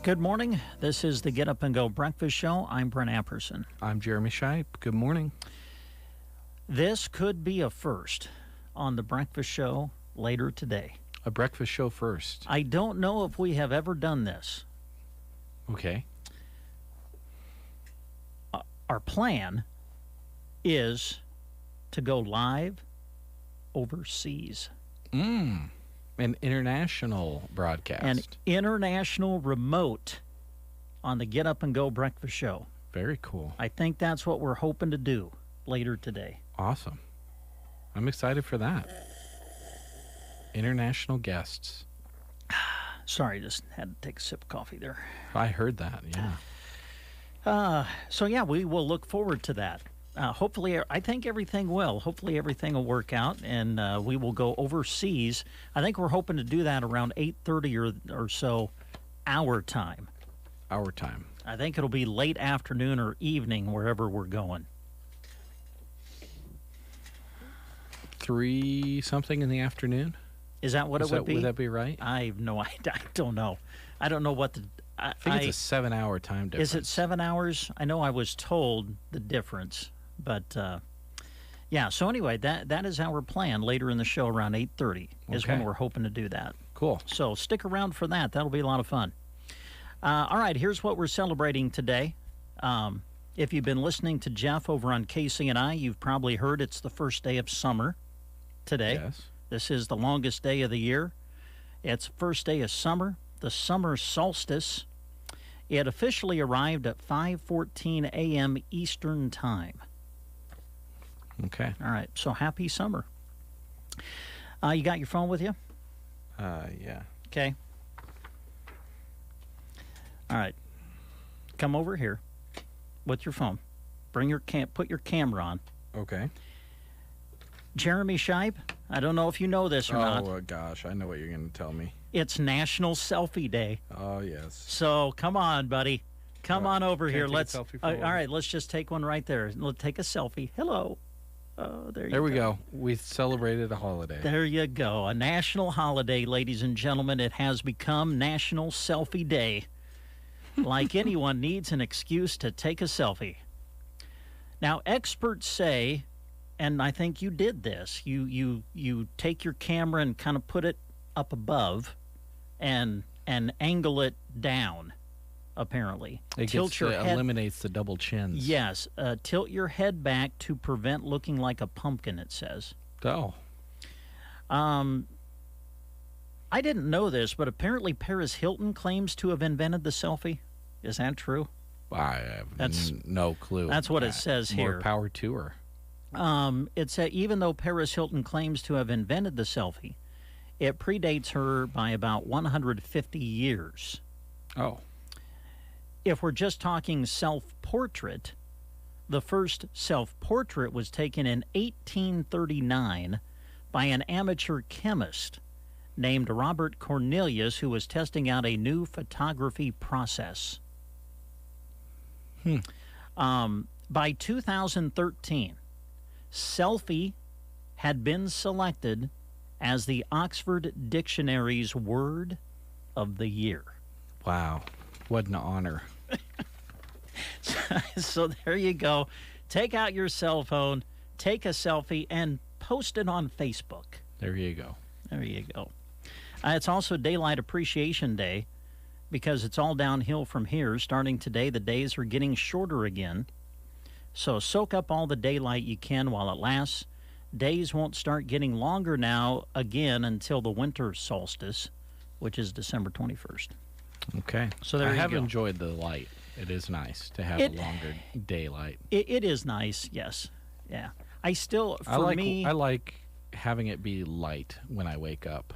Good morning. This is the Get Up and Go Breakfast Show. I'm Brent Apperson. I'm Jeremy Shipe. Good morning. This could be a first on the breakfast show later today. A breakfast show first. I don't know if we have ever done this. Okay. Our plan is to go live overseas. An international broadcast. An international remote on the Get Up and Go Breakfast Show. Very cool. I think that's what we're hoping to do later today. Awesome. I'm excited for that. International guests. Sorry, just had to take a sip of coffee there. I heard that, yeah. So we will look forward to that. Hopefully, I think everything will. Hopefully, everything will work out, and we will go overseas. I think we're hoping to do that around 8:30 or so, our time. Our time. I think it'll be late afternoon or evening wherever we're going. 3 something in the afternoon? Is that what it would be? Would that be right? I have no idea. I don't know. I don't know what the... I think it's a 7-hour time difference. Is it 7 hours? I know I was told the difference. But, so anyway, that is our plan later in the show around 8:30 is when we're hoping to do that. Cool. So stick around for that. That'll be a lot of fun. All right, here's what we're celebrating today. If you've been listening to Jeff over on KC&I, you've probably heard it's the first day of summer today. Yes. This is the longest day of the year. It's the first day of summer, the summer solstice. It officially arrived at 5:14 a.m. Eastern Time. Okay. All right, so happy summer. You got your phone with you? Yeah. Okay. All right. Come over here with your phone. Put your camera on. Okay. Jeremy Shipe, I don't know if you know this or not. Oh, gosh, I know what you're going to tell me. It's National Selfie Day. Oh, yes. So come on, buddy. Come on over here. Let's All right, let's just take one right there. Let's take a selfie. Hello. Oh, there we go. We celebrated a holiday. There you go. A national holiday, ladies and gentlemen. It has become National Selfie Day. Like anyone needs an excuse to take a selfie. Now, experts say, and I think you did this, you take your camera and kind of put it up above and angle it down, apparently. It eliminates the double chins. Yes. Tilt your head back to prevent looking like a pumpkin, it says. Oh. I didn't know this, but apparently Paris Hilton claims to have invented the selfie. Is that true? I have no clue. That's what it says here. More power to her. It said even though Paris Hilton claims to have invented the selfie, it predates her by about 150 years. Oh. If we're just talking self-portrait, the first self-portrait was taken in 1839 by an amateur chemist named Robert Cornelius, who was testing out a new photography process. By 2013, Selfie had been selected as the Oxford Dictionary's Word of the Year. Wow. What an honor. So there you go. Take out your cell phone, take a selfie, and post it on Facebook. There you go. There you go. It's also Daylight Appreciation Day because it's all downhill from here. Starting today, the days are getting shorter again. So soak up all the daylight you can while it lasts. Days won't start getting longer now again until the winter solstice, which is December 21st. Okay. So there you go. I have enjoyed the light. It is nice to have a longer daylight. It is nice, yes. Yeah. I like having it be light when I wake up.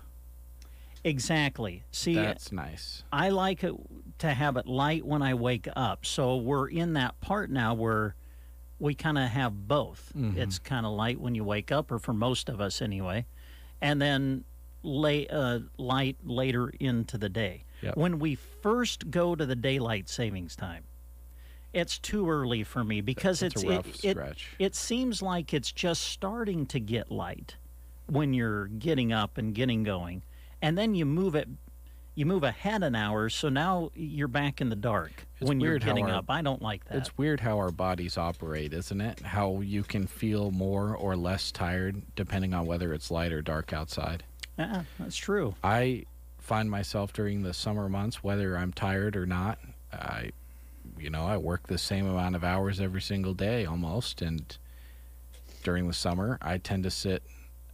Exactly. See, that's nice. I like it to have it light when I wake up. So we're in that part now where we kind of have both. Mm-hmm. It's kind of light when you wake up, or for most of us anyway, and then light later into the day. Yep. When we first go to the daylight savings time, it's too early for me because it's a rough stretch. It seems like it's just starting to get light when you're getting up and getting going. And then you move it you move ahead an hour, so now you're back in the dark It's when you're weird how getting our- up. I don't like that. It's weird how our bodies operate, isn't it? How you can feel more or less tired depending on whether it's light or dark outside. Yeah, that's true. I find myself during the summer months, whether I'm tired or not, I work the same amount of hours every single day almost, and during the summer, I tend to sit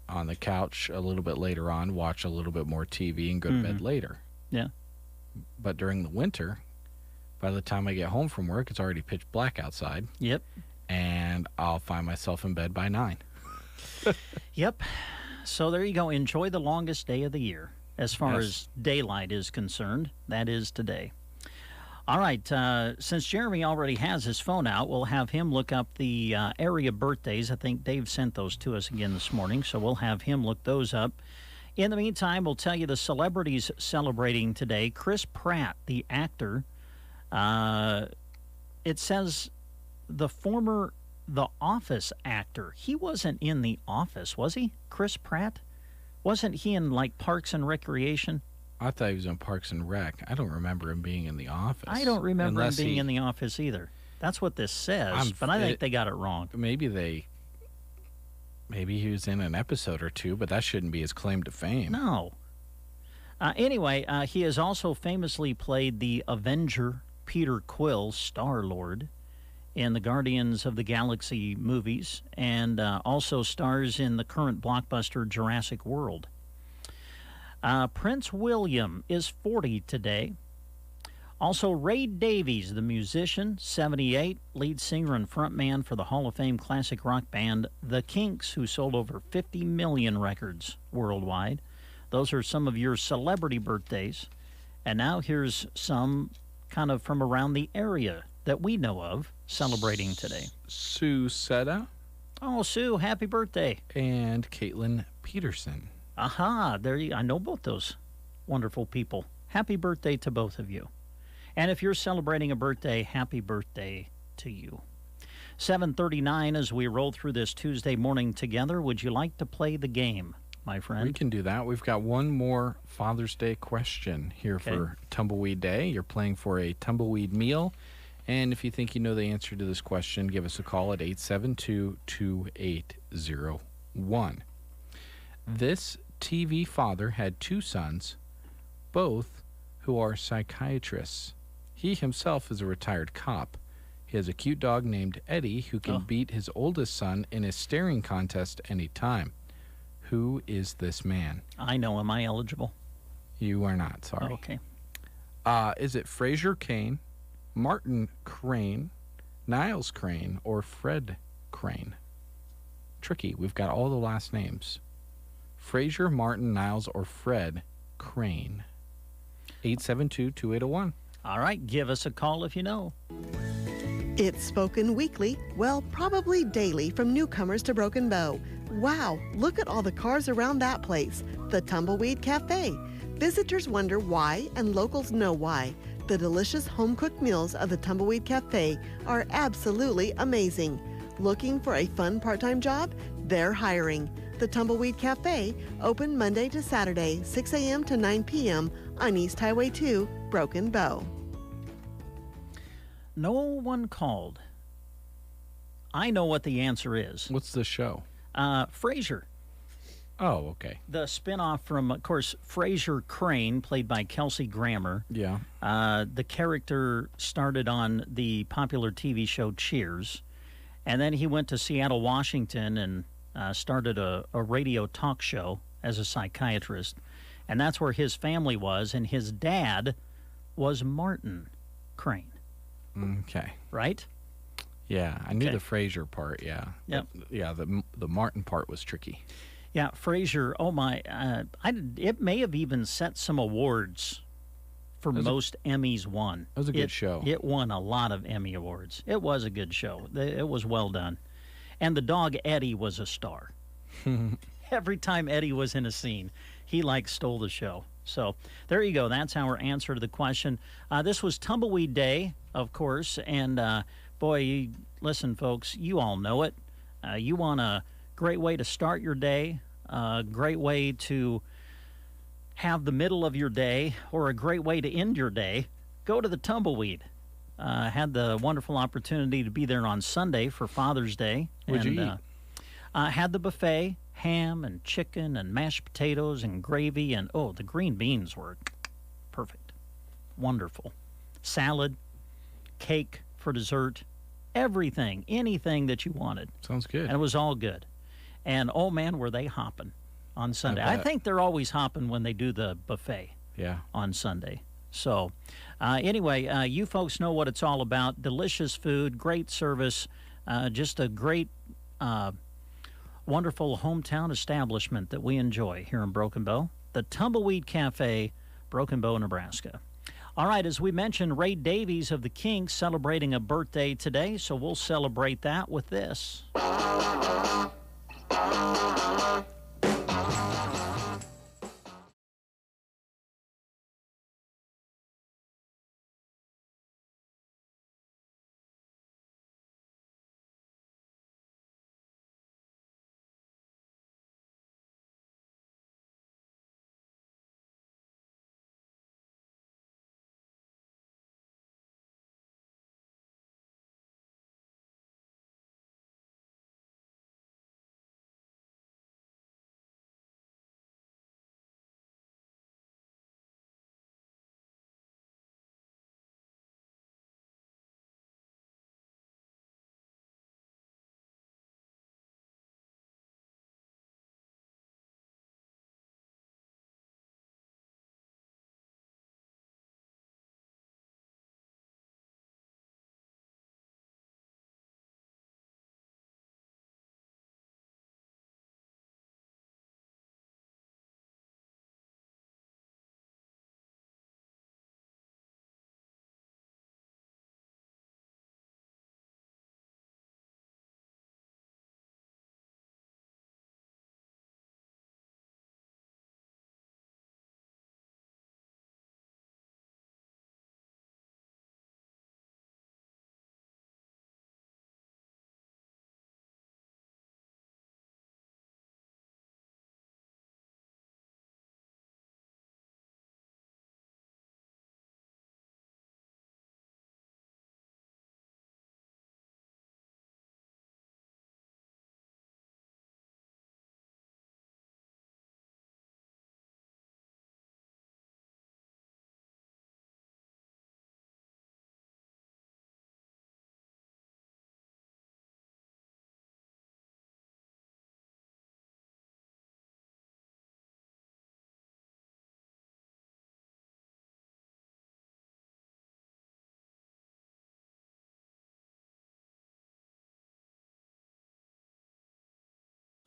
on the couch a little bit later on, watch a little bit more TV, and go to bed later. Yeah. But during the winter, by the time I get home from work, it's already pitch black outside, Yep. and I'll find myself in bed by 9. Yep. So there you go. Enjoy the longest day of the year as far Yes. as daylight is concerned. That is today. All right. Since Jeremy already has his phone out, we'll have him look up the area birthdays. I think Dave sent those to us again this morning, so we'll have him look those up. In the meantime, we'll tell you the celebrities celebrating today. Chris Pratt, the actor, it says the former The Office actor. He wasn't in The Office, was he? Chris Pratt? Wasn't he in, like, Parks and Recreation? I thought he was in Parks and Rec. I don't remember him being in The Office. I don't remember Unless him being in The Office either. That's what this says, but I think they got it wrong. Maybe he was in an episode or two, but that shouldn't be his claim to fame. No. Anyway, he has also famously played the Avenger Peter Quill, Star-Lord, in the Guardians of the Galaxy movies, and also stars in the current blockbuster Jurassic World. Prince William is 40 today. Also, Ray Davies, the musician, 78, lead singer and frontman for the Hall of Fame classic rock band The Kinks, who sold over 50 million records worldwide. Those are some of your celebrity birthdays. And now here's some kind of from around the area that we know of celebrating today. Sue Seta Oh, Sue, happy birthday. and Caitlin Peterson. Aha, there you, I know both those wonderful people. Happy birthday to both of you. And if you're celebrating a birthday, happy birthday to you. 7:39 as we roll through this Tuesday morning together. Would you like to play the game, my friend? We can do that. We've got one more Father's Day question here for Tumbleweed Day. You're playing for a tumbleweed meal. And if you think you know the answer to this question, give us a call at 872-2801. This TV father had 2 sons, both who are psychiatrists. He himself is a retired cop. He has a cute dog named Eddie who can beat his oldest son in a staring contest anytime. Who is this man? I know. Am I eligible? You are not, sorry. Okay. Is it Fraser Crane, Martin Crane, Niles Crane, or Fred Crane? Tricky. We've got all the last names. Fraser, Martin, Niles, or Fred Crane. 872-2801. All right. Give us a call if you know. It's spoken weekly, well, probably daily, from newcomers to Broken Bow. Wow, look at all the cars around that place, the Tumbleweed Cafe. Visitors wonder why, and locals know why. The delicious home-cooked meals of the Tumbleweed Cafe are absolutely amazing. Looking for a fun part-time job? They're hiring. The Tumbleweed Cafe, open Monday to Saturday, 6 a.m. to 9 p.m. on East Highway 2, Broken Bow. No one called. I know what the answer is. What's the show? Frasier. Oh, okay. The spinoff from, of course, Fraser Crane, played by Kelsey Grammer. Yeah. The character started on the popular TV show Cheers, and then he went to Seattle, Washington, and started a radio talk show as a psychiatrist. And that's where his family was, and his dad was Martin Crane. Okay. Right? Yeah, I knew Okay. the Fraser part, yeah. Yep. But, yeah, the Martin part was tricky. Yeah, Frasier, oh my, it may have even set some awards for most Emmys won. It was a good show. It won a lot of Emmy awards. It was a good show. It was well done. And the dog Eddie was a star. Every time Eddie was in a scene, he stole the show. So there you go. That's our answer to the question. This was Tumbleweed Day, of course, and boy, listen, folks, you all know it. You want a great way to start your day, a great way to have the middle of your day or a great way to end your day, go to the Tumbleweed. Had the wonderful opportunity to be there on Sunday for Father's Day. What'd you eat? Had the buffet, ham and chicken and mashed potatoes and gravy, and the green beans were perfect. Wonderful. Salad, cake for dessert, everything, anything that you wanted. Sounds good. And it was all good. And, oh, man, were they hopping on Sunday. I think they're always hopping when they do the buffet on Sunday. So, anyway, you folks know what it's all about. Delicious food, great service, just a great, wonderful hometown establishment that we enjoy here in Broken Bow. The Tumbleweed Cafe, Broken Bow, Nebraska. All right, as we mentioned, Ray Davies of the Kinks celebrating a birthday today, so we'll celebrate that with this.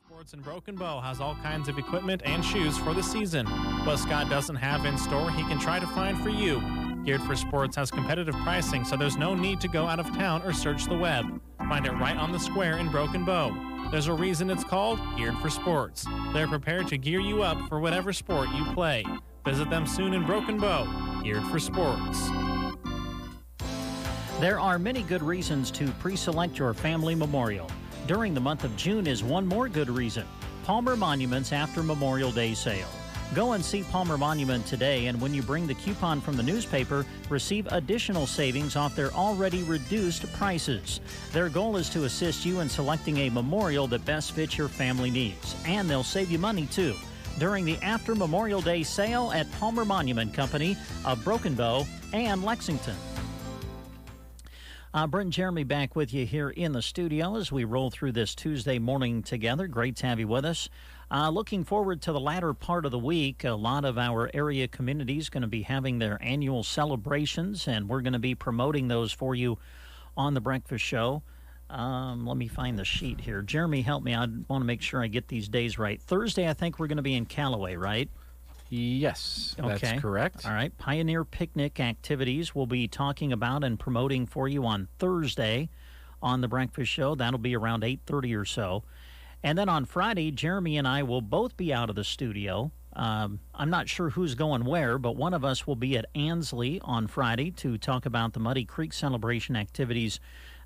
Sports in Broken Bow has all kinds of equipment and shoes for the season. What Scott doesn't have in store, he can try to find for you. Geared for Sports has competitive pricing, so there's no need to go out of town or search the web. Find it right on the square in Broken Bow. There's a reason it's called Geared for Sports. They're prepared to gear you up for whatever sport you play. Visit them soon in Broken Bow. Geared for Sports. There are many good reasons to pre-select your family memorial. During the month of June is one more good reason. Palmer Monument's After Memorial Day sale. Go and see Palmer Monument today, and when you bring the coupon from the newspaper, receive additional savings off their already reduced prices. Their goal is to assist you in selecting a memorial that best fits your family needs, and they'll save you money too. During the After Memorial Day sale at Palmer Monument Company of Broken Bow and Lexington. Brent and Jeremy back with you here in the studio as we roll through this Tuesday morning together. Great to have you with us. Looking forward to the latter part of the week. A lot of our area communities going to be having their annual celebrations, and we're going to be promoting those for you on the breakfast show. Let me find the sheet here. Jeremy, help me. I want to make sure I get these days right. Thursday, I think we're going to be in Callaway, right? Yes, that's correct. All right. Pioneer Picnic activities we'll be talking about and promoting for you on Thursday on the breakfast show. That'll be around 8:30 or so. And then on Friday, Jeremy and I will both be out of the studio. I'm not sure who's going where, but one of us will be at Ansley on Friday to talk about the Muddy Creek celebration activities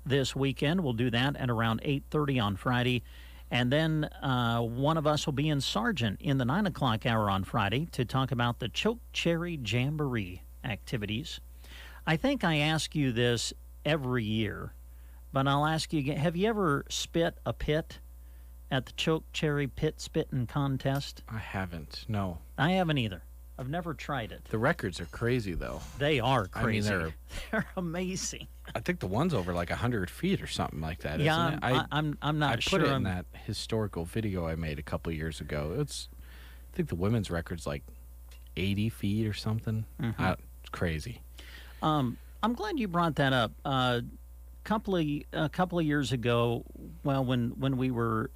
this weekend. We'll do that at around 8:30 on Friday. And then one of us will be in Sargent in the 9 o'clock hour on Friday to talk about the Choke Cherry Jamboree activities. I think I ask you this every year, but I'll ask you again. Have you ever spit a pit at the Choke Cherry Pit Spitting Contest? I haven't. No. I haven't either. I've never tried it. The records are crazy, though. They are crazy. I mean, they're amazing. I think the one's over like 100 feet or something like that, Yeah, isn't it? I'm not I sure. put it in that historical video I made a couple years ago. I think the women's record's like 80 feet or something. It's crazy. I'm glad you brought that up. A couple of years ago, well, when we were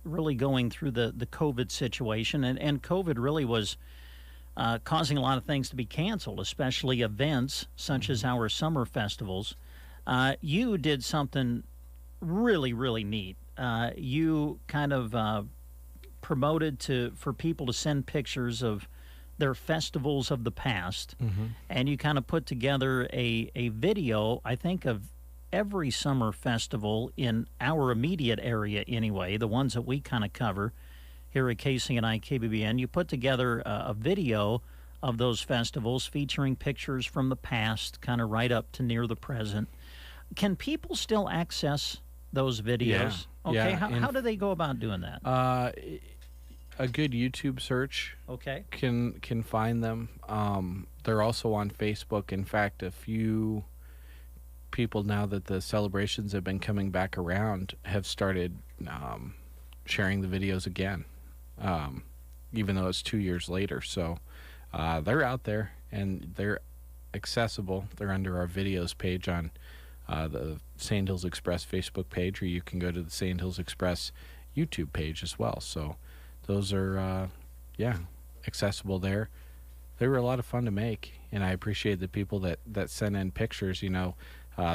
really going through the COVID situation, and COVID really was causing a lot of things to be canceled, especially events such as our summer festivals. You did something really, really neat. You kind of promoted for people to send pictures of their festivals of the past, and you kind of put together a video, I think, of every summer festival in our immediate area anyway, the ones that we kind of cover here at KC and KBBN. You put together a video of those festivals featuring pictures from the past, kind of right up to near the present. Can people still access those videos? Yeah. Okay, Yeah, how do they go about doing that? A good YouTube search Okay. can find them. They're also on Facebook. In fact, a few people, now that the celebrations have been coming back around, have started sharing the videos again, even though it's 2 years later. So they're out there and they're accessible. They're under our videos page on the Sand Hills Express Facebook page, or you can go to the Sand Hills Express YouTube page as well. So those are, accessible there. They were a lot of fun to make, and I appreciate the people that sent in pictures. You know,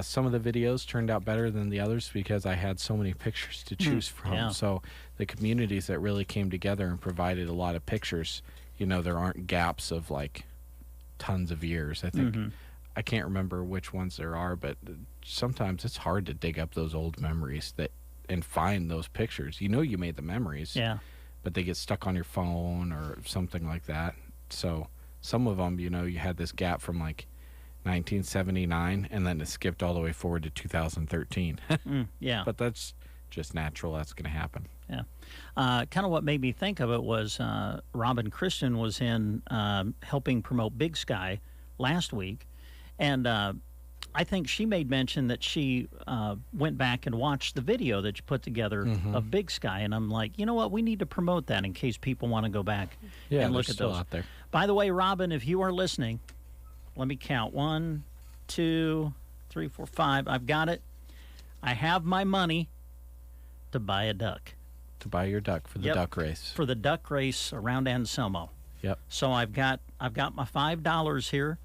some of the videos turned out better than the others because I had so many pictures to choose from. Yeah. So the communities that really came together and provided a lot of pictures, you know, there aren't gaps of like tons of years. I think I can't remember which ones there are, but sometimes it's hard to dig up those old memories and find those pictures. You know, you made the memories. Yeah. But they get stuck on your phone or something like that. So some of them, you know, you had this gap from like 1979, and then it skipped all the way forward to 2013. Yeah. But that's just natural. That's going to happen. Yeah. Kind of what made me think of it was Robin Christian was in helping promote Big Sky last week, and I think she made mention that she went back and watched the video that you put together of Big Sky, and I'm like, you know what, we need to promote that in case people want to go back and look at still those. out there. By the way, Robin, if you are listening, let me count. 1, 2, 3, 4, 5. I've got it. I have my money to buy a duck. To buy your duck for the duck race. For the duck race around Anselmo. Yep. So I've got my $5 here.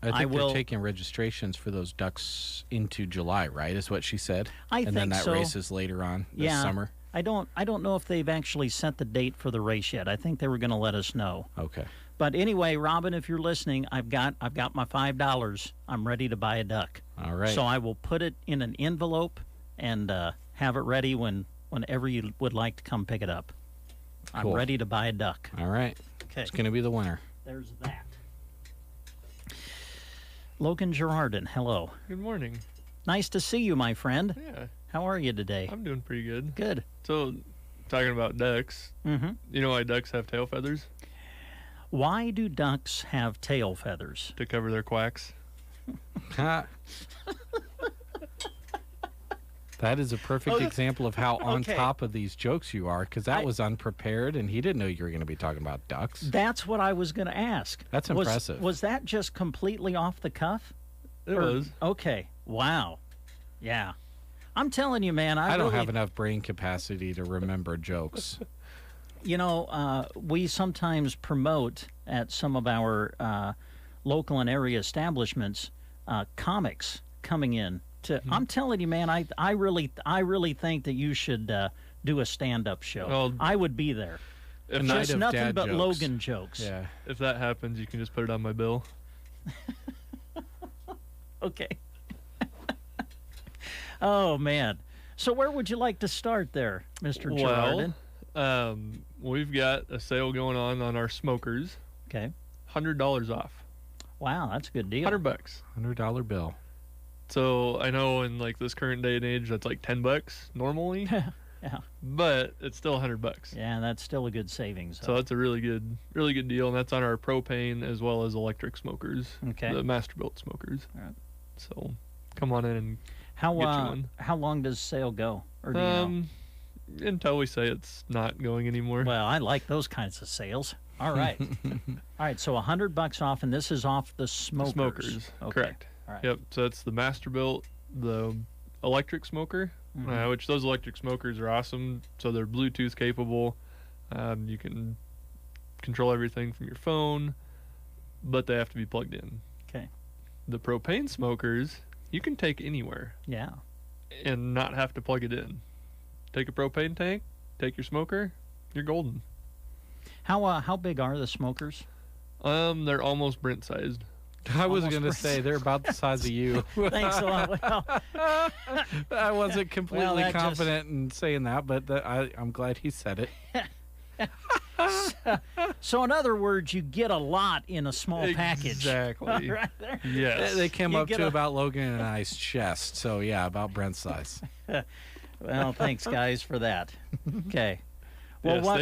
I think they're taking registrations for those ducks into July, right? Is what she said. I and think then that so. race is later on this summer. I don't know if they've actually set the date for the race yet. I think they were going to let us know. Okay. But anyway, Robin, if you're listening, I've got my $5. I'm ready to buy a duck. All right. So I will put it in an envelope and have it ready whenever you would like to come pick it up. Cool. I'm ready to buy a duck. All right. Okay. It's going to be the winner. There's that. Logan Girardin, hello. Good morning. Nice to see you, my friend. Yeah, How are you today? I'm doing pretty good. Good. So, talking about ducks, you know why ducks have tail feathers? Why do ducks have tail feathers? To cover their quacks. That is a perfect example of how on Okay. top of these jokes you are, because that was unprepared, and he didn't know you were going to be talking about ducks. That's what I was going to ask. That's impressive. Was that just completely off the cuff? It was. Okay. Wow. Yeah. I'm telling you, man. I don't really, have enough brain capacity to remember jokes. You know, we sometimes promote at some of our local and area establishments comics coming in. I'm telling you, man. I really think that you should do a stand-up show. Well, I would be there. If, night Just of nothing dad but jokes. Logan jokes. Yeah. if that happens, you can just put it on my bill. Okay. Oh man. So where would you like to start there, Mr. Gerardin? We've got a sale going on our smokers. Okay. $100 off. Wow, that's a good deal. $100. $100 bill. So I know in like this current day and age, that's like $10 normally. Yeah. But it's still $100. Yeah, that's still a good savings. So that's a really good deal, and that's on our propane as well as electric smokers. Okay. The Masterbuilt smokers. All right. So come on in and get you one. How long does sale go? Or do you know? Until we say it's not going anymore. Well, I like those kinds of sales. All right. All right, so $100 off, and this is off the smokers. Smokers, Okay. correct. All right. Yep. So it's the Masterbuilt, the electric smoker, Mhm. which those electric smokers are awesome. So they're Bluetooth capable. You can control everything from your phone, but they have to be plugged in. Okay. The propane smokers, you can take anywhere Yeah. and not have to plug it in. Take a propane tank, take your smoker, you're golden. How big are the smokers? They're almost Brent sized. I was Almost going to say they're about the size of you. Thanks a lot. Well, I wasn't completely that just- confident in saying that, but I'm glad he said it. so in other words, you get a lot in a small package. Exactly. Right there. Yes. They came You up get to a- about Logan and I's chest. So, yeah, about Brent's size. Well, thanks guys for that. Okay. Well, Yes, what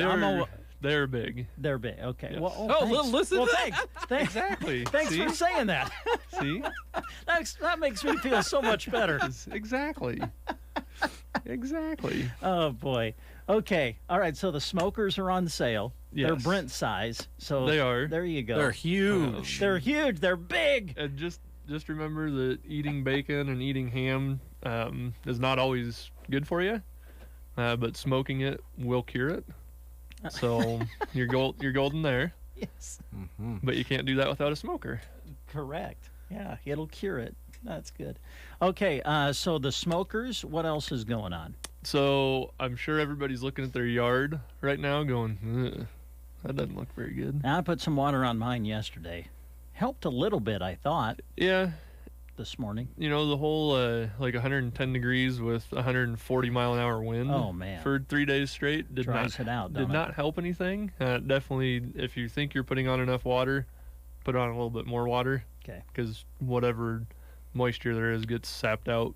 they're big. they're big. Okay. Yes. Well, Oh, thanks. listen Well, to thanks. Thanks. Exactly. Thanks See? for saying that. See? That makes me feel so much better. Exactly. Exactly. Oh boy. Okay. All right. So the smokers are on sale. They're Yes. Brent size. So They are. There you go. They're huge. They're huge. They're big. And just remember that eating bacon and eating ham is not always good for you, but smoking it will cure it. So you're golden there, Yes. Mm-hmm. but you can't do that without a smoker. Correct. Yeah. It'll cure it. That's good. Okay. So the smokers. What else is going on? So I'm sure everybody's looking at their yard right now going, "Ugh, that doesn't look very good." I put some water on mine yesterday. Helped a little bit, I thought, Yeah, this morning. you know, the whole like 110 degrees with 140 mile an hour wind Oh, man. for 3 days straight Dries it out, did don't it? not help anything. Definitely, if you think you're putting on enough water, put on a little bit more water, Okay. because whatever moisture there is gets sapped out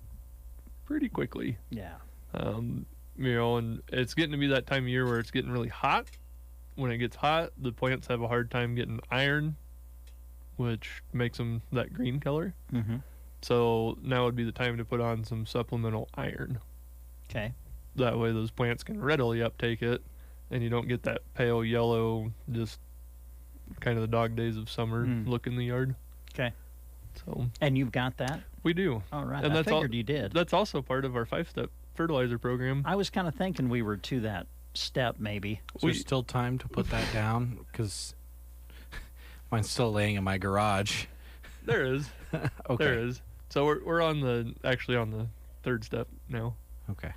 pretty quickly. Yeah. You know, and it's getting to be that time of year where it's getting really hot. When it gets hot, the plants have a hard time getting iron, which makes them that green color. Mm-hmm. So now would be the time to put on some supplemental iron. Okay. That way those plants can readily uptake it, and you don't get that pale yellow, just kind of the dog days of summer look in the yard. Okay. So And you've got that? we do. All right. And I that's all- figured you did. That's also part of our 5-step fertilizer program. I was kind of thinking we were to that step, maybe. Is there still time to put that down? Because mine's still laying in my garage. There is. Okay. There is. So we're on the 3rd step now. Okay.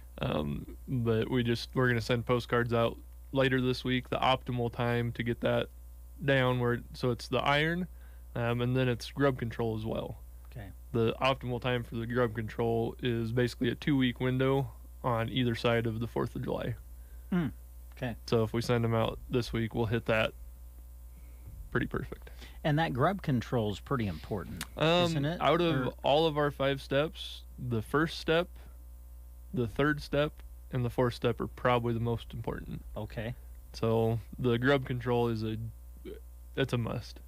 But we're gonna send postcards out later this week. The optimal time to get that down so it's the iron, and then it's grub control as well. Okay. The optimal time for the grub control is basically a 2-week window on either side of the 4th of July. Okay. So if we send them out this week, we'll hit that pretty perfect. And that grub control is pretty important, isn't it? Out of Or- all of our 5 steps, the 1st step, the 3rd step, and the 4th step are probably the most important. Okay. So the grub control it's a must.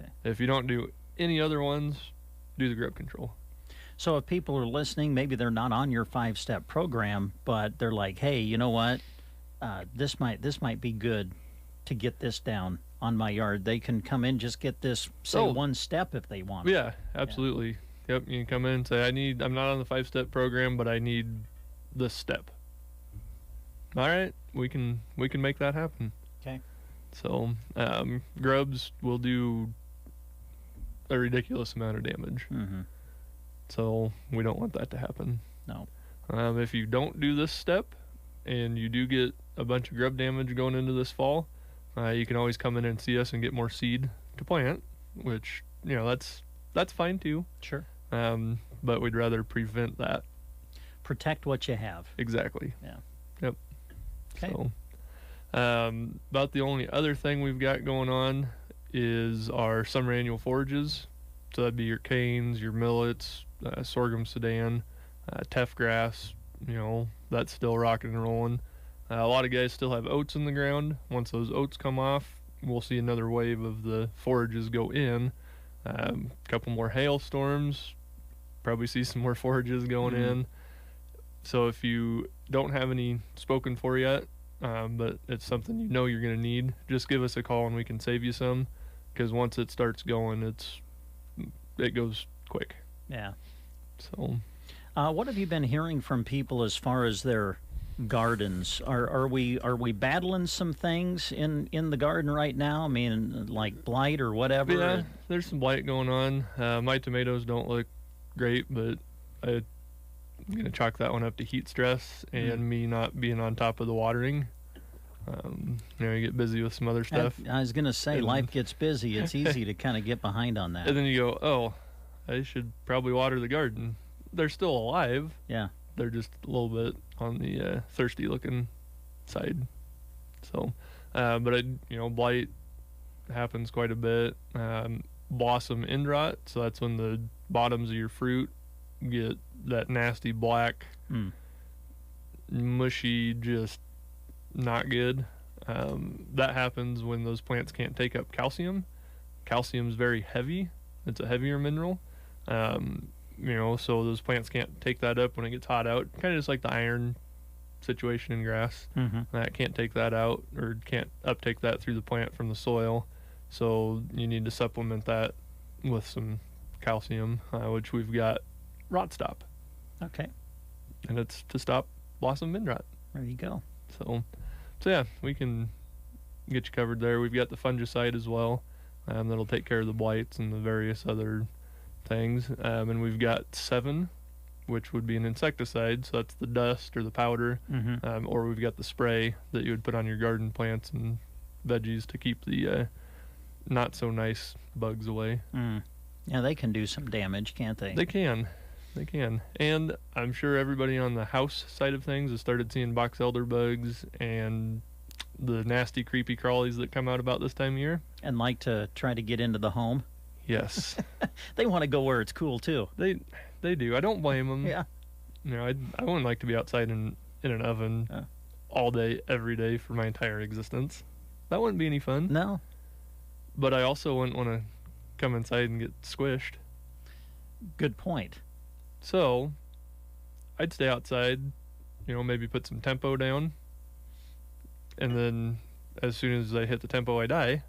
Okay. If you don't do any other ones, do the grub control. So if people are listening, maybe they're not on your 5-step program, but they're like, hey, you know what? This might be good to get this down on my yard. They can come in, just get this, say, 1 step if they want. Yeah, absolutely. Yep, you can come in and say, I'm not on the 5-step program, but I need this step. All right, we can make that happen. Okay. So grubs will do a ridiculous amount of damage. Mm-hmm. So we don't want that to happen. No. If you don't do this step and you do get a bunch of grub damage going into this fall, you can always come in and see us and get more seed to plant, which, that's fine too. Sure. But we'd rather prevent that. protect what you have. Exactly. Yeah. Yep. Okay. So, about the only other thing we've got going on is our summer annual forages. So that'd be your canes, your millets, sorghum sudan, teff grass. That's still rocking and rolling. A lot of guys still have oats in the ground. Once those oats come off, we'll see another wave of the forages go in. A couple more hailstorms, probably see some more forages going in. So if you don't have any spoken for yet, but it's something you're going to need, just give us a call and we can save you some, because once it starts going, it goes quick. Yeah. So what have you been hearing from people as far as their gardens? Are we battling some things in the garden right now? I mean, like blight or whatever? Yeah, there's some blight going on. My tomatoes don't look great, but I'm going to chalk that one up to heat stress and me not being on top of the watering. You get busy with some other stuff. I was going to say, life gets busy. It's easy to kind of get behind on that. And then you go, oh, I should probably water the garden. They're still alive. Yeah. They're just a little bit on the thirsty looking side. So, but blight happens quite a bit. Blossom end rot, so that's when the bottoms of your fruit get that nasty black, mushy, just not good. That happens when those plants can't take up calcium. Calcium's very heavy. It's a heavier mineral. So those plants can't take that up when it gets hot out. Kind of just like the iron situation in grass. That can't take that out, or can't uptake that through the plant from the soil. So you need to supplement that with some calcium, which we've got rot stop. Okay. And it's to stop blossom end rot. There you go. So yeah, we can get you covered there. We've got the fungicide as well. That'll take care of the blights and the various other things. And we've got 7, which would be an insecticide. So that's the dust or the powder. Or we've got the spray that you would put on your garden plants and veggies to keep the not so nice bugs away. Yeah, they can do some damage, can't they? They can. And I'm sure everybody on the house side of things has started seeing box elder bugs and the nasty creepy crawlies that come out about this time of year. And like to try to get into the home. Yes. They want to go where it's cool too. They do. I don't blame them. Yeah. I wouldn't like to be outside in an oven all day, every day for my entire existence. That wouldn't be any fun. No. But I also wouldn't want to come inside and get squished. Good point. So I'd stay outside, maybe put some tempo down. And then as soon as I hit the tempo, I die.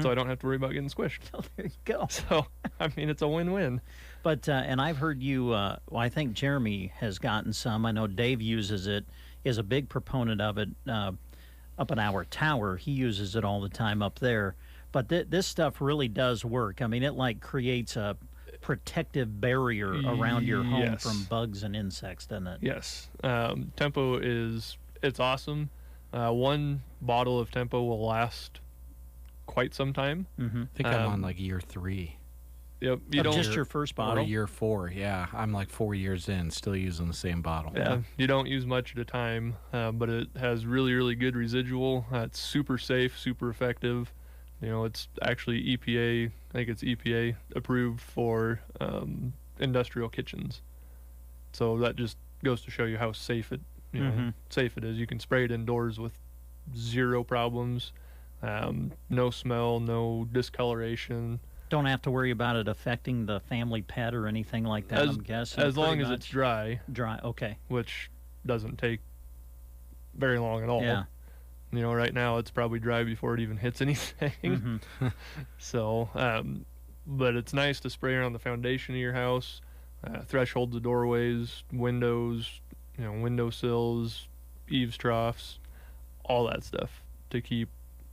So I don't have to worry about getting squished. Oh, there you go. So, it's a win-win. But, and I've heard you, I think Jeremy has gotten some. I know Dave uses it, is a big proponent of it up in our tower. He uses it all the time up there. But this stuff really does work. I mean, it like creates a protective barrier around your home from bugs and insects, doesn't it? Yes. Tempo it's awesome. One bottle of Tempo will last quite some time. I think I'm on like year 3. Yep. Just your first bottle? Or year 4, yeah. I'm like 4 years in, still using the same bottle. Yeah. You don't use much at a time, but it has really, really good residual. It's super safe, super effective. It's actually EPA, I think it's EPA approved for industrial kitchens. So that just goes to show you how safe it is. You can spray it indoors with 0 problems. No smell, no discoloration. Don't have to worry about it affecting the family pet or anything like that, I'm guessing. As long as it's dry. Dry, okay. Which doesn't take very long at all. Yeah. Right now it's probably dry before it even hits anything. So, but it's nice to spray around the foundation of your house, thresholds of doorways, windows, windowsills, eaves troughs, all that stuff to keep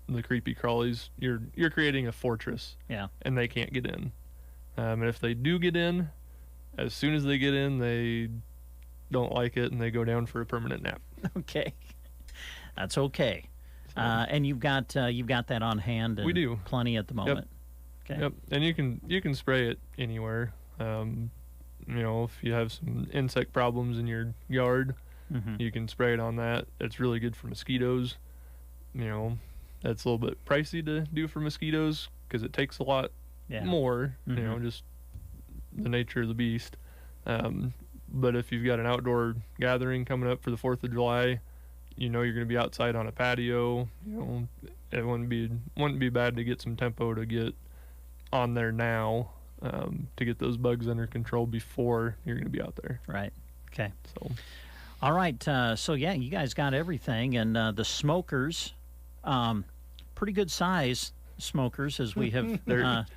the creepy crawlies. You're creating a fortress. Yeah. And they can't get in. And if they do get in, as soon as they get in, they don't like it and they go down for a permanent nap. Okay. That's okay. And you've got that on hand. And we do. Plenty at the moment. Yep. Okay. Yep. And you can spray it anywhere. if you have some insect problems in your yard, you can spray it on that. It's really good for mosquitoes. That's a little bit pricey to do for mosquitoes because it takes a lot more, just the nature of the beast. But if you've got an outdoor gathering coming up for the 4th of July, you're going to be outside on a patio, it wouldn't be bad to get some tempo to get on there now, to get those bugs under control before you're going to be out there. Right. Okay. So, all right. So yeah, you guys got everything, and the smokers, pretty good size smokers, as we have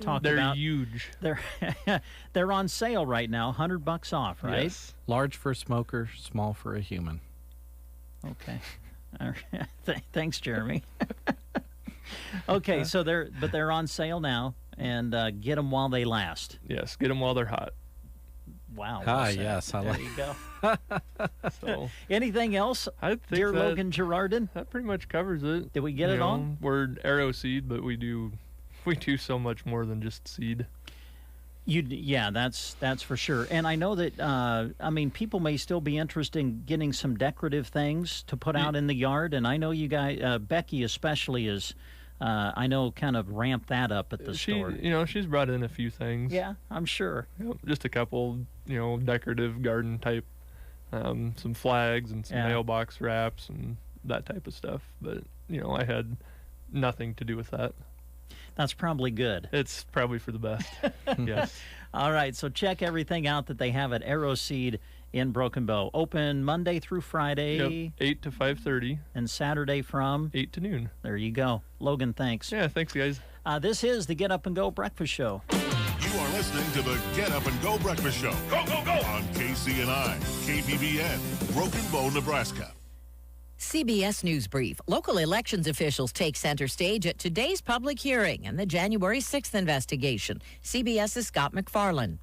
talked about. They're huge. They're on sale right now, $100 off, right? Yes. Large for a smoker, small for a human. Okay. All right. Thanks, Jeremy. Okay, so they're on sale now, and get them while they last. Yes, get them while they're hot. Wow. Yes, I there like. you go. So, anything else, I think dear Logan Girardin? that pretty much covers it. Did we get it all? We're arrow seed, but we do so much more than just seed. Yeah, that's for sure. And I know that people may still be interested in getting some decorative things to put out in the yard, and I know you guys, Becky especially, is kind of ramped that up at the store. She's brought in a few things. Yeah, I'm sure. Just a couple, decorative garden type, some flags and some mailbox wraps and that type of stuff. But I had nothing to do with that. That's probably good. It's probably for the best. Yes. All right, so check everything out that they have at Arrow Seed in Broken Bow. Open Monday through Friday. Yep, 8 to 5:30. And Saturday from? 8 to noon. There you go. Logan, thanks. Yeah, thanks, guys. This is the Get Up and Go Breakfast Show. You are listening to the Get Up and Go Breakfast Show. Go, go, go! On KCNI, KPBN, Broken Bow, Nebraska. CBS News Brief. Local elections officials take center stage at today's public hearing and the January 6th investigation. CBS's Scott McFarland.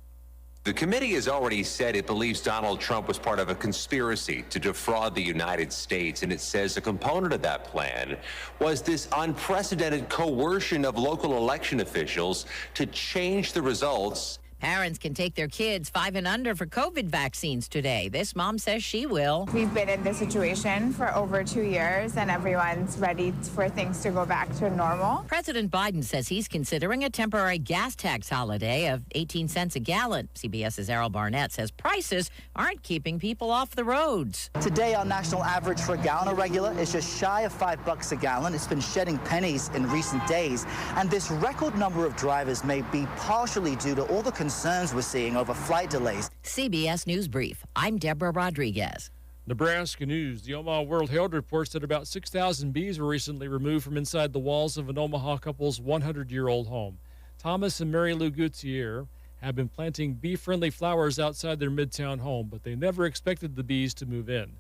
The committee has already said it believes Donald Trump was part of a conspiracy to defraud the United States, and it says a component of that plan was this unprecedented coercion of local election officials to change the results. Parents can take their kids 5 and under for COVID vaccines today. This mom says she will. We've been in this situation for over 2 years, and everyone's ready for things to go back to normal. President Biden says he's considering a temporary gas tax holiday of 18 cents a gallon. CBS's Errol Barnett says prices aren't keeping people off the roads. Today, our national average for a gallon of regular is just shy of $5 a gallon. It's been shedding pennies in recent days, and this record number of drivers may be partially due to all the concerns we're seeing over flight delays. CBS News Brief. I'm Deborah Rodriguez. Nebraska News. The Omaha World Herald reports that about 6,000 bees were recently removed from inside the walls of an Omaha couple's 100-year-old home. Thomas and Mary Lou Gutierrez have been planting bee-friendly flowers outside their midtown home, but they never expected the bees to move in.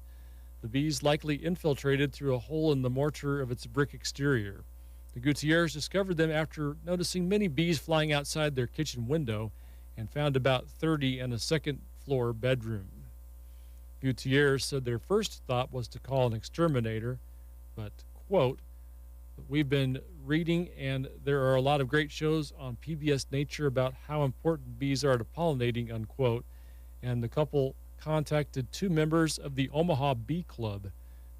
The bees likely infiltrated through a hole in the mortar of its brick exterior. The Gutierrez discovered them after noticing many bees flying outside their kitchen window and found about 30 in a second-floor bedroom. Gutierrez said their first thought was to call an exterminator, but, quote, "We've been reading, and there are a lot of great shows on PBS Nature about how important bees are to pollinating," unquote, and the couple contacted 2 members of the Omaha Bee Club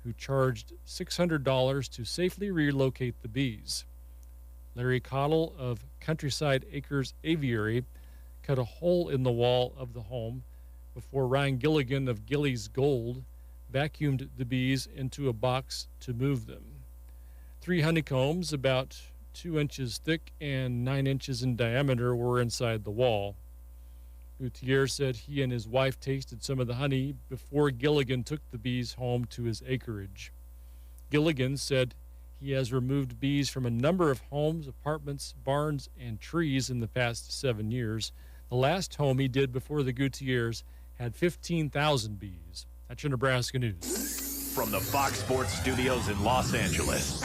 who charged $600 to safely relocate the bees. Larry Cottle of Countryside Acres Aviary cut a hole in the wall of the home before Ryan Gilligan of Gilly's Gold vacuumed the bees into a box to move them. 3 honeycombs, about 2 inches thick and 9 inches in diameter, were inside the wall. Gutierrez said he and his wife tasted some of the honey before Gilligan took the bees home to his acreage. Gilligan said he has removed bees from a number of homes, apartments, barns, and trees in the past 7 years. The last home he did before the Gutierrez had 15,000 bees. That's your Nebraska News. From the Fox Sports Studios in Los Angeles,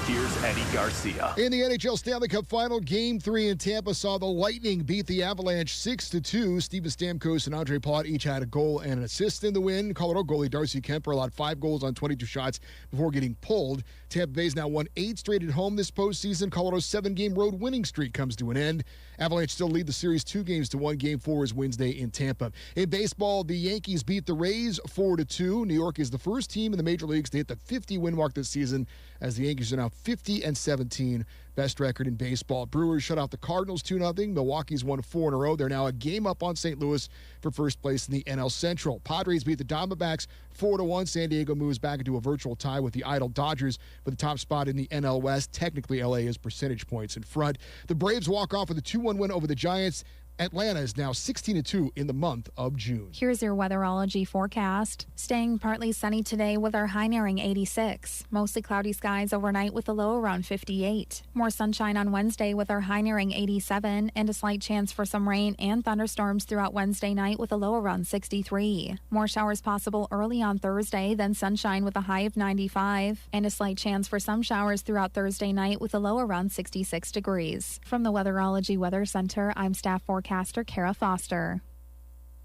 Here's Eddie Garcia. In the NHL Stanley Cup Final, Game 3 in Tampa saw the Lightning beat the Avalanche 6-2. Steven Stamkos and Andre Palat each had a goal and an assist in the win. Colorado goalie Darcy Kemper allowed 5 goals on 22 shots before getting pulled. Tampa Bay's now won 8 straight at home this postseason. Colorado's 7-game road winning streak comes to an end. Avalanche still lead the series 2-1. Game 4 is Wednesday in Tampa. In baseball, the Yankees beat the Rays 4-2. New York is the first team in the major leagues to hit the 50-win mark this season, as the Yankees are now 50-17, best record in baseball. Brewers shut out the Cardinals 2-0. Milwaukee's won 4 in a row. They're now a game up on St. Louis for first place in the NL Central. Padres beat the Diamondbacks 4-1. San Diego moves back into a virtual tie with the idle Dodgers for the top spot in the NL West. Technically, LA is percentage points in front. The Braves walk off with a 2-1 win over the Giants. Atlanta is now 16-2 in the month of June. Here's your weatherology forecast. Staying partly sunny today with our high nearing 86. Mostly cloudy skies overnight with a low around 58. More sunshine on Wednesday with our high nearing 87 and a slight chance for some rain and thunderstorms throughout Wednesday night with a low around 63. More showers possible early on Thursday, then sunshine with a high of 95 and a slight chance for some showers throughout Thursday night with a low around 66 degrees. From the Weatherology Weather Center, I'm staff forecaster Kara Foster.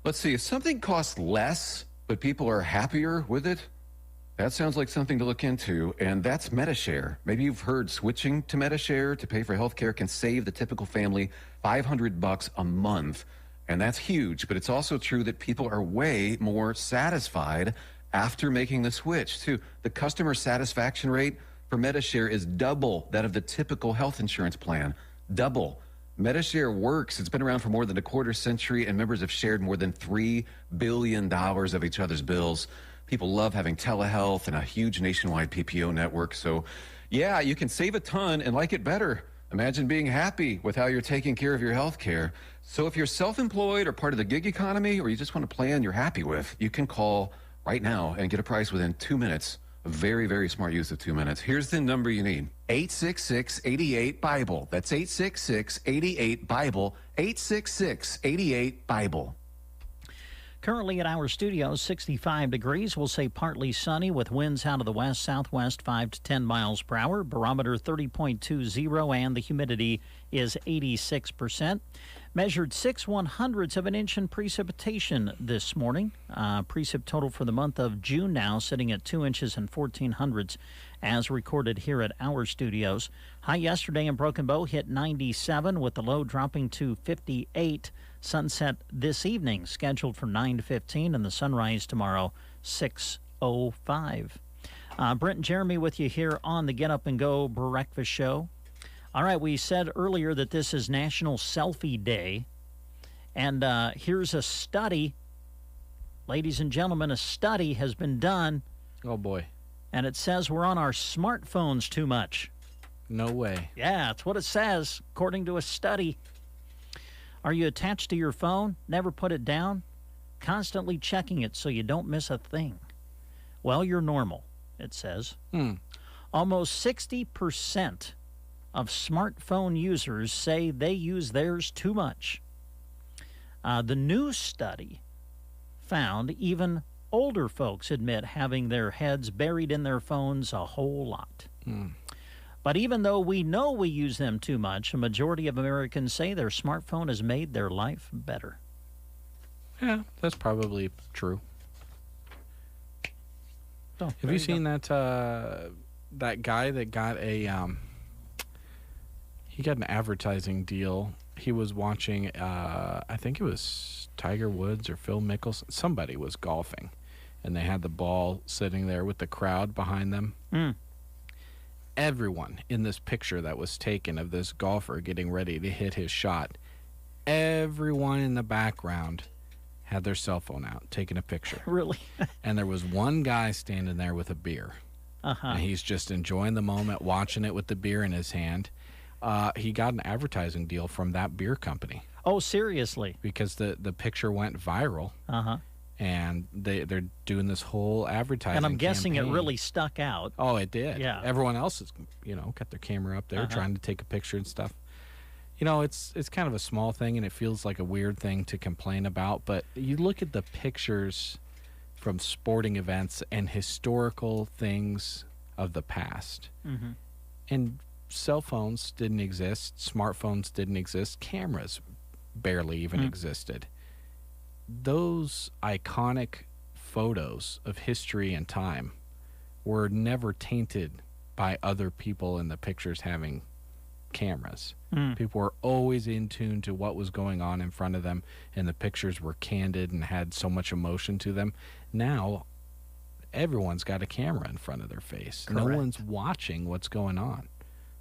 Let's see, if something costs less, but people are happier with it, that sounds like something to look into, and that's Medishare. Maybe you've heard switching to Medishare to pay for healthcare can save the typical family $500 a month, and that's huge, but it's also true that people are way more satisfied after making the switch, too. The customer satisfaction rate for Medishare is double that of the typical health insurance plan. Double. Medishare works. It's been around for more than a quarter century, and members have shared more than $3 billion of each other's bills. People love having telehealth and a huge nationwide PPO network. So, yeah, you can save a ton and like it better. Imagine being happy with how you're taking care of your health care. So if you're self-employed or part of the gig economy, or you just want a plan you're happy with, you can call right now and get a price within 2 minutes. A very, very smart use of 2 minutes. Here's the number you need. 866-88-BIBLE. That's 866-88-BIBLE. 866-88-BIBLE. Currently at our studios, 65 degrees. We'll say partly sunny with winds out of the west, southwest 5 to 10 miles per hour. Barometer 30.20 and the humidity is 86%. Measured 6/100ths of an inch in precipitation this morning. Precip total for the month of June now sitting at 2 inches and 14/100ths as recorded here at our studios. High yesterday in Broken Bow hit 97 with the low dropping to 58. Sunset this evening scheduled for 9 to 15 and the sunrise tomorrow 6:05. Brent and Jeremy with you here on the Get Up and Go Breakfast Show. All right, we said earlier that this is National Selfie Day, and here's a study. Ladies and gentlemen, a study has been done. Oh, boy. And it says we're on our smartphones too much. No way. Yeah, that's what it says, according to a study. Are you attached to your phone? Never put it down? Constantly checking it so you don't miss a thing? Well, you're normal, it says. Almost 60% of smartphone users say they use theirs too much. The new study found even older folks admit having their heads buried in their phones a whole lot. But even though we know we use them too much, a majority of Americans say their smartphone has made their life better. Yeah, that's probably true. Oh, have you seen that that guy that got a he got an advertising deal? He was watching I think it was Tiger Woods or Phil Mickelson. Somebody was golfing, and they had the ball sitting there with the crowd behind them. Everyone in this picture that was taken of this golfer getting ready to hit his shot, everyone in the background had their cell phone out taking a picture. Really? And there was one guy standing there with a beer. And he's just enjoying the moment, watching it with the beer in his hand. He got an advertising deal from that beer company. Oh, seriously? Because the picture went viral. And they're doing this whole advertising And I'm guessing campaign. it really stuck out. Oh, it did. Yeah. Everyone else has, got their camera up there trying to take a picture and stuff. It's kind of a small thing, and it feels like a weird thing to complain about. But you look at the pictures from sporting events and historical things of the past, And cell phones didn't exist. Smartphones didn't exist. Cameras barely even existed. Those iconic photos of history and time were never tainted by other people in the pictures having cameras. People were always in tune to what was going on in front of them, and the pictures were candid and had so much emotion to them. Now, everyone's got a camera in front of their face. Correct. No one's watching what's going on,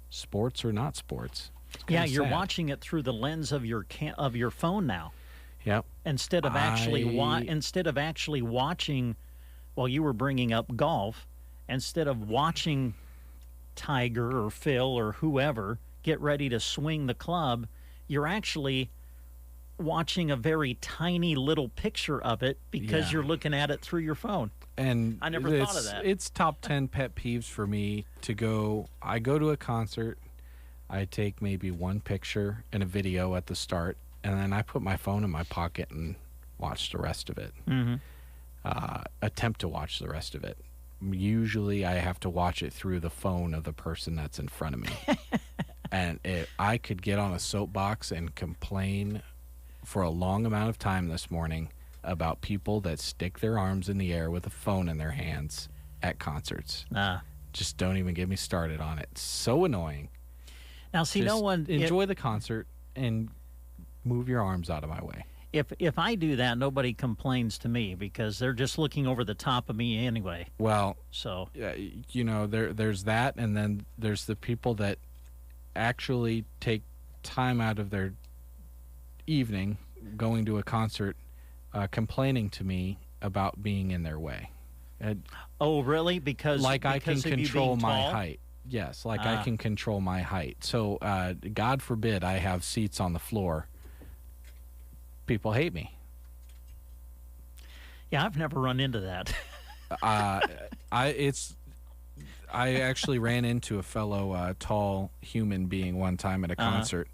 sports or not sports. Yeah, you're watching it through the lens of your phone now. Yep. Instead of actually watching, well, you were bringing up golf. Instead of watching Tiger or Phil or whoever get ready to swing the club, you're actually watching a very tiny little picture of it because you're looking at it through your phone. And I never thought of that. It's top 10 pet peeves for me to go. I go to a concert, I take maybe one picture and a video at the start, and then I put my phone in my pocket and watch the rest of it. Attempt to watch the rest of it. Usually I have to watch it through the phone of the person that's in front of me. And I could get on a soapbox and complain for a long amount of time this morning about people that stick their arms in the air with a phone in their hands at concerts. Just don't even get me started on it. It's so annoying. Now, see, Just no one... enjoy the concert and move your arms out of my way. If I do that, nobody complains to me because they're just looking over the top of me anyway. Well, so you know, there's that, and then there's the people that actually take time out of their evening going to a concert, complaining to me about being in their way. Oh, really? Because I can control my height. Yes, I can control my height. So, God forbid I have seats on the floor. People hate me. Yeah, I've never run into that. I actually ran into a fellow tall human being one time at a concert,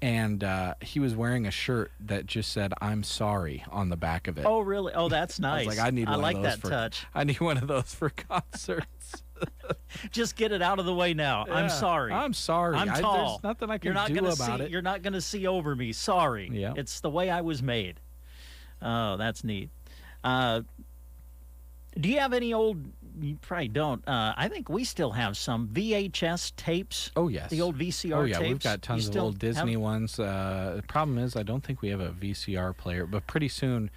and he was wearing a shirt that just said "I'm sorry" on the back of it. Oh, really? Oh, that's nice. I was like, I need one like of those that touch. I need one of those for concerts. Just get it out of the way now. Yeah. I'm sorry. I'm sorry. I'm tall. There's nothing I can do about it. You're not going to see over me. Sorry. Yeah. It's the way I was made. Oh, that's neat. Do you have any old... You probably don't. I think we still have some VHS tapes. Oh, yes. The old VCR tapes. Oh, yeah. We've got tons of old Disney ones. The problem is I don't think we have a VCR player, but pretty soon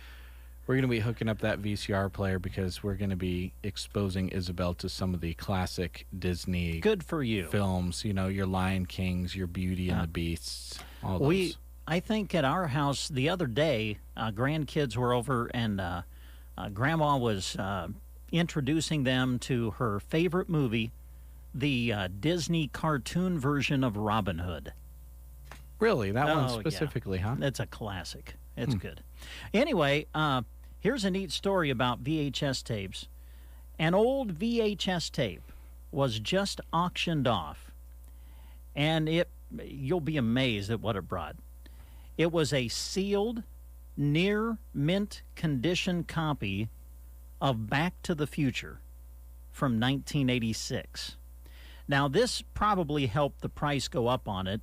we're going to be hooking up that VCR player because we're going to be exposing Isabel to some of the classic Disney Good for you. films. You know, your Lion Kings, your Beauty and the Beasts, all those. I think at our house the other day, grandkids were over and Grandma was... introducing them to her favorite movie, the Disney cartoon version of Robin Hood. Really? That one specifically, huh? It's a classic. It's good. Anyway, here's a neat story about VHS tapes. An old VHS tape was just auctioned off, and you'll be amazed at what it brought. It was a sealed, near mint condition copy of Back to the Future from 1986. Now, this probably helped the price go up on it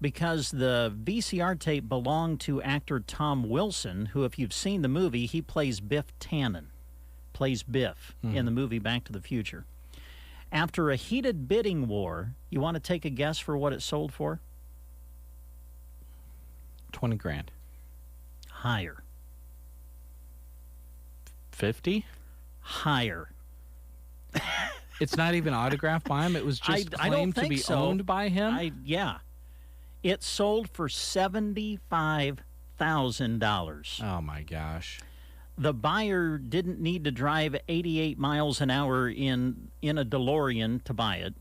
because the VCR tape belonged to actor Tom Wilson, who, if you've seen the movie, he plays Biff Tannen, plays Biff in the movie Back to the Future. After a heated bidding war, you want to take a guess for what it sold for? $20,000. Higher. 50? Higher. It's not even autographed by him. It was just claimed to be owned by him. Yeah, it sold for $75,000. Oh my gosh! The buyer didn't need to drive 88 miles an hour in a DeLorean to buy it.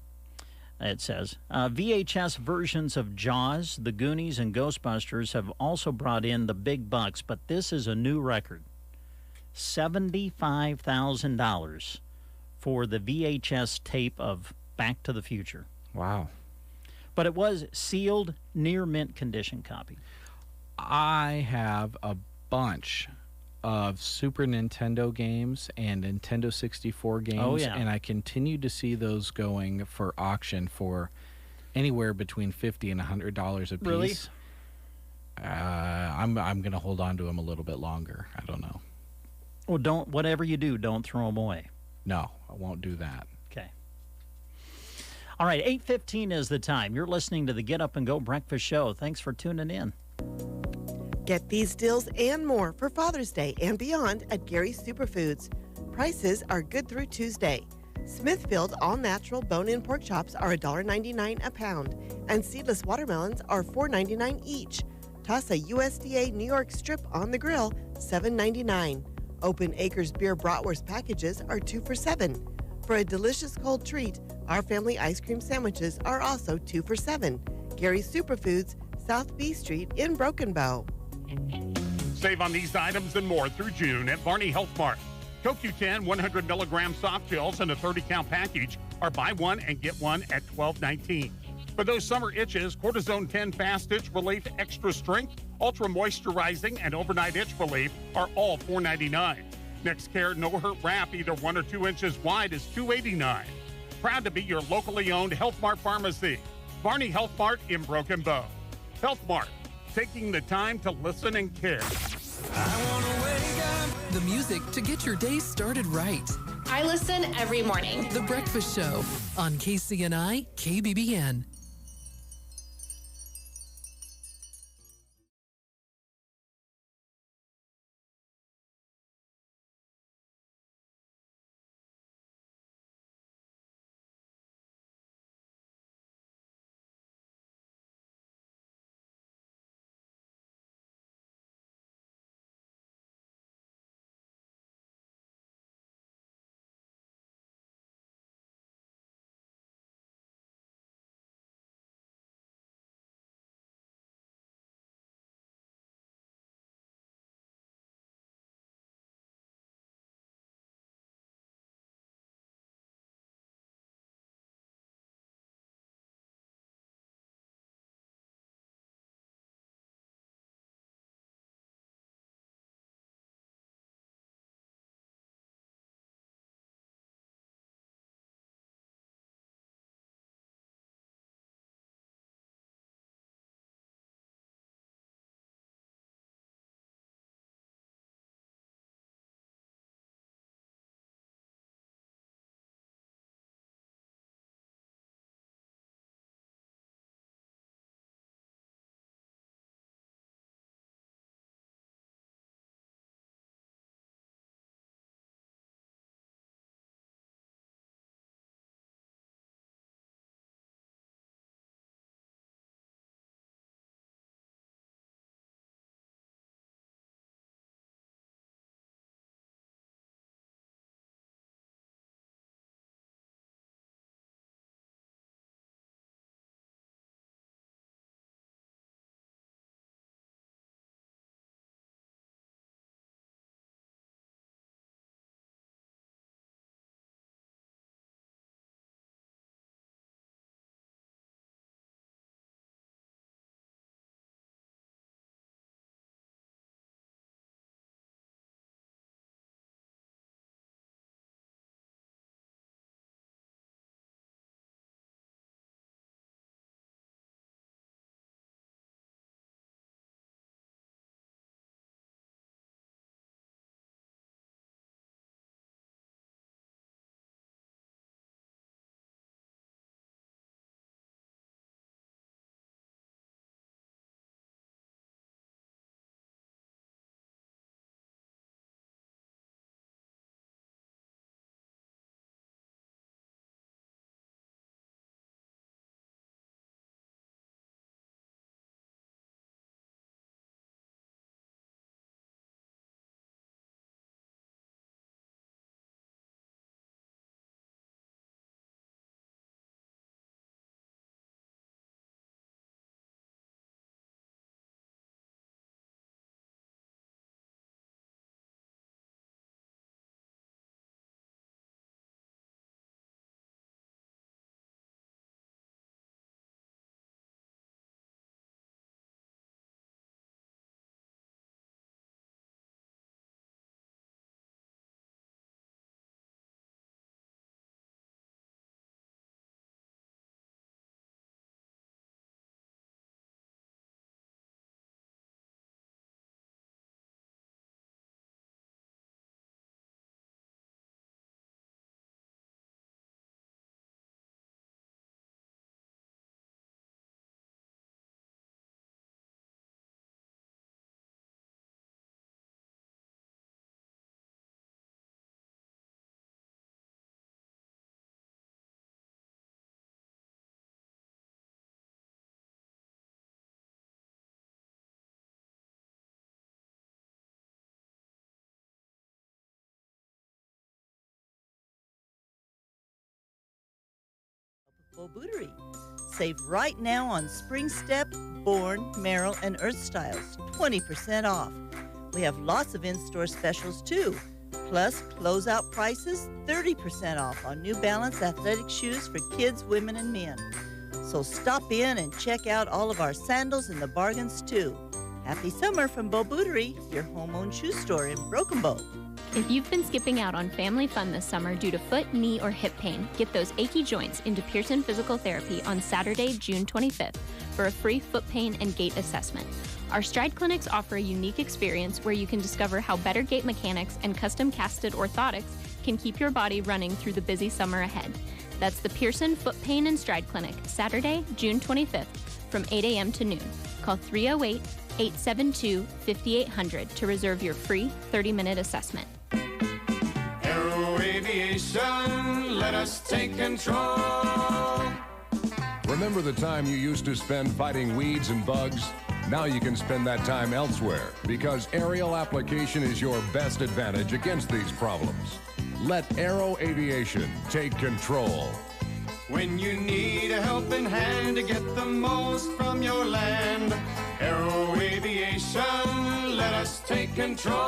It says VHS versions of Jaws, The Goonies, and Ghostbusters have also brought in the big bucks, but this is a new record. $75,000 for the VHS tape of Back to the Future. Wow. But it was sealed, near mint condition copy. I have a bunch of Super Nintendo games and Nintendo 64 games. Oh, yeah. And I continue to see those going for auction for anywhere between $50 and $100 a piece. Really? I'm going to hold on to them a little bit longer. I don't know. Well, whatever you do, don't throw them away. No, I won't do that. Okay. All right, 8:15 is the time. You're listening to the Get Up and Go Breakfast Show. Thanks for tuning in. Get these deals and more for Father's Day and beyond at Gary's Superfoods. Prices are good through Tuesday. Smithfield all-natural bone-in pork chops are $1.99 a pound, and seedless watermelons are $4.99 each. Toss a USDA New York strip on the grill, $7.99. Open Acres beer bratwurst packages are 2 for $7. For a delicious cold treat, our family ice cream sandwiches are also 2 for $7. Gary's Superfoods, South B Street in Broken Bow. Save on these items and more through June at Barney Health Mart. CoQ10 100 milligram soft gels in a 30-count package are buy one and get one at $12.19. For those summer itches, Cortisone 10 Fast Itch Relief Extra Strength, Ultra Moisturizing, and Overnight Itch Relief are all $4.99. NextCare No Hurt Wrap, either 1 or 2 inches wide, is $2.89. Proud to be your locally owned Health Mart pharmacy. Barney Health Mart in Broken Bow. Health Mart, taking the time to listen and care. The music to get your day started right. I listen every morning. The Breakfast Show on KCNI KBBN. Bow Bootery. Save right now on Spring Step, Born, Merrill, and Earth Styles, 20% off. We have lots of in-store specials too. Plus, closeout prices, 30% off on New Balance athletic shoes for kids, women, and men. So stop in and check out all of our sandals and the bargains too. Happy summer from Bow Bootery, your home-owned shoe store in Broken Bow. If you've been skipping out on family fun this summer due to foot, knee, or hip pain, get those achy joints into Pearson Physical Therapy on Saturday, June 25th for a free foot pain and gait assessment. Our Stride clinics offer a unique experience where you can discover how better gait mechanics and custom casted orthotics can keep your body running through the busy summer ahead. That's the Pearson Foot Pain and Stride Clinic, Saturday, June 25th from 8 a.m. to noon. Call 308-872-5800 to reserve your free 30-minute assessment. Aero Aviation, let us take control. Remember the time you used to spend fighting weeds and bugs? Now you can spend that time elsewhere because aerial application is your best advantage against these problems. Let Aero Aviation take control. When you need a helping hand to get the most from your land, Aero Aviation, let us take control.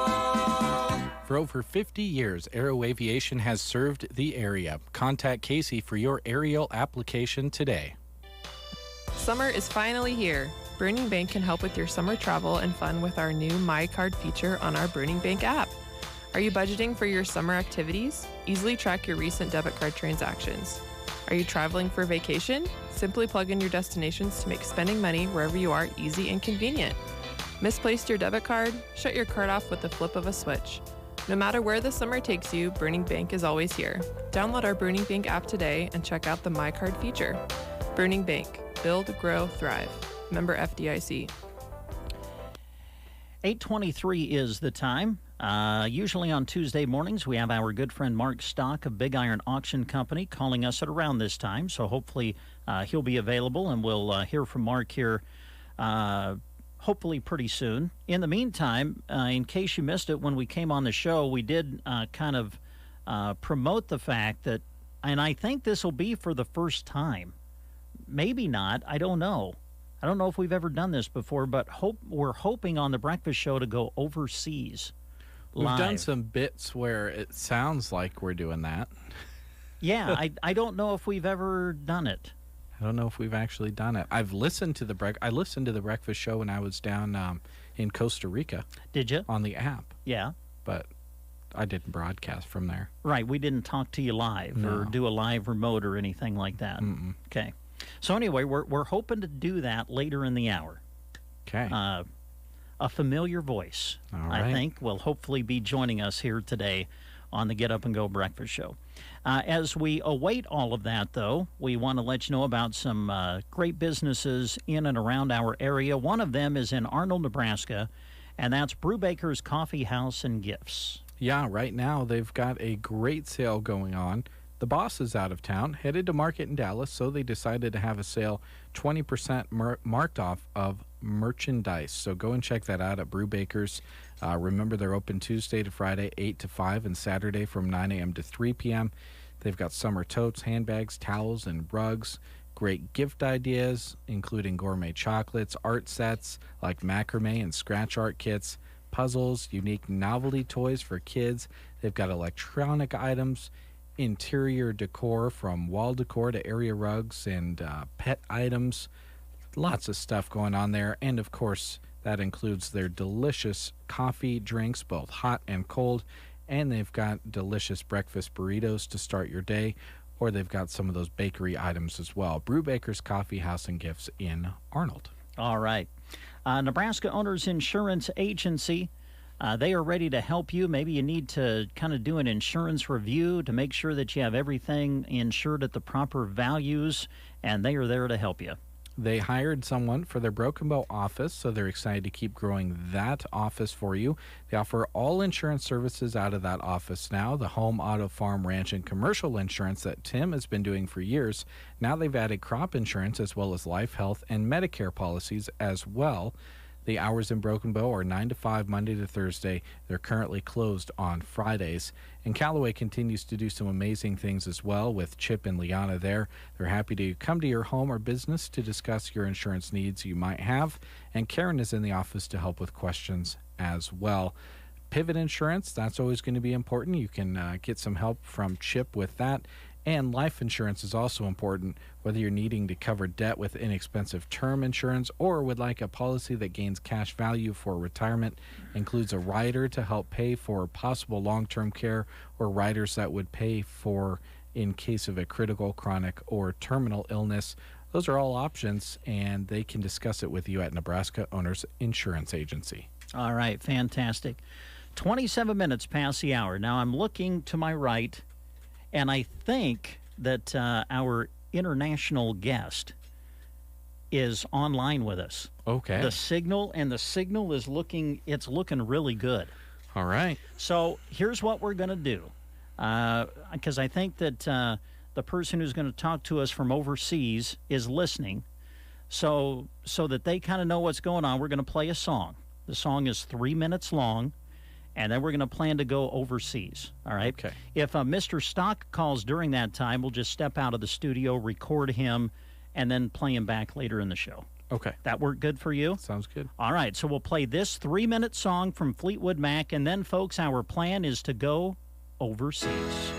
For over 50 years, Aero Aviation has served the area. Contact Casey for your aerial application today. Summer is finally here. Burning Bank can help with your summer travel and fun with our new My Card feature on our Burning Bank app. Are you budgeting for your summer activities? Easily track your recent debit card transactions. Are you traveling for vacation? Simply plug in your destinations to make spending money wherever you are easy and convenient. Misplaced your debit card? Shut your card off with the flip of a switch. No matter where the summer takes you, Burning Bank is always here. Download our Burning Bank app today and check out the My Card feature. Burning Bank. Build, grow, thrive. Member FDIC. 8:23 is the time. Usually on Tuesday mornings, we have our good friend Mark Stock of Big Iron Auction Company calling us at around this time. So hopefully he'll be available, and we'll hear from Mark here hopefully pretty soon. In the meantime, in case you missed it, when we came on the show, we did kind of promote the fact that, and I think this will be for the first time. Maybe not. I don't know. I don't know if we've ever done this before, but we're hoping on the breakfast show to go overseas. We've live. done some bits where it sounds like we're doing that. Yeah, I don't know if we've ever done it. I don't know if we've actually done it. I listened to the breakfast show when I was down in Costa Rica. Did you? On the app. Yeah. But I didn't broadcast from there. Right. We didn't talk to you live or do a live remote or anything like that. Mm-mm. Okay. So anyway, we're hoping to do that later in the hour. Okay. A familiar voice, All right. I think, will hopefully be joining us here today on the Get Up and Go Breakfast Show. As we await all of that, though, we want to let you know about some great businesses in and around our area. One of them is in Arnold, Nebraska, and that's Brewbaker's Coffee House and Gifts. Yeah, right now they've got a great sale going on. The boss is out of town, headed to market in Dallas, so they decided to have a sale 20% marked off of merchandise. So go and check that out at Brewbaker's. Remember, they're open Tuesday to Friday, 8 to 5, and Saturday from 9 a.m. to 3 p.m. They've got summer totes, handbags, towels, and rugs. Great gift ideas, including gourmet chocolates, art sets like macrame and scratch art kits, puzzles, unique novelty toys for kids. They've got electronic items, interior decor from wall decor to area rugs and pet items. Lots of stuff going on there. And of course, that includes their delicious coffee drinks, both hot and cold. And they've got delicious breakfast burritos to start your day. Or they've got some of those bakery items as well. Brewbaker's Coffee House and Gifts in Arnold. All right. Nebraska Owners Insurance Agency. They are ready to help you. Maybe you need to kind of do an insurance review to make sure that you have everything insured at the proper values, and they are there to help you. They hired someone for their Broken Bow office, so they're excited to keep growing that office for you. They offer all insurance services out of that office now, the home, auto, farm, ranch, and commercial insurance that Tim has been doing for years. Now they've added crop insurance as well as life, health, and Medicare policies as well. The hours in Broken Bow are 9 to 5 Monday to Thursday. They're currently closed on Fridays. And Callaway continues to do some amazing things as well with Chip and Liana there. They're happy to come to your home or business to discuss your insurance needs you might have. And Karen is in the office to help with questions as well. Pivot insurance, that's always going to be important. You can get some help from Chip with that. And life insurance is also important, whether you're needing to cover debt with inexpensive term insurance or would like a policy that gains cash value for retirement, includes a rider to help pay for possible long-term care, or riders that would pay for in case of a critical, chronic, or terminal illness. Those are all options, and they can discuss it with you at Nebraska Owners Insurance Agency. All right, fantastic. 27 minutes past the hour. Now I'm looking to my right, and I think that our international guest is online with us. Okay. The signal is looking really good. All right. So here's what we're going to do, because I think that the person who's going to talk to us from overseas is listening, so that they kind of know what's going on. We're going to play a song. The song is 3 minutes long. And then we're going to plan to go overseas, all right? Okay. If Mr. Stock calls during that time, we'll just step out of the studio, record him, and then play him back later in the show. Okay. That work good for you? Sounds good. All right, so we'll play this 3-minute song from Fleetwood Mac, and then, folks, our plan is to go overseas.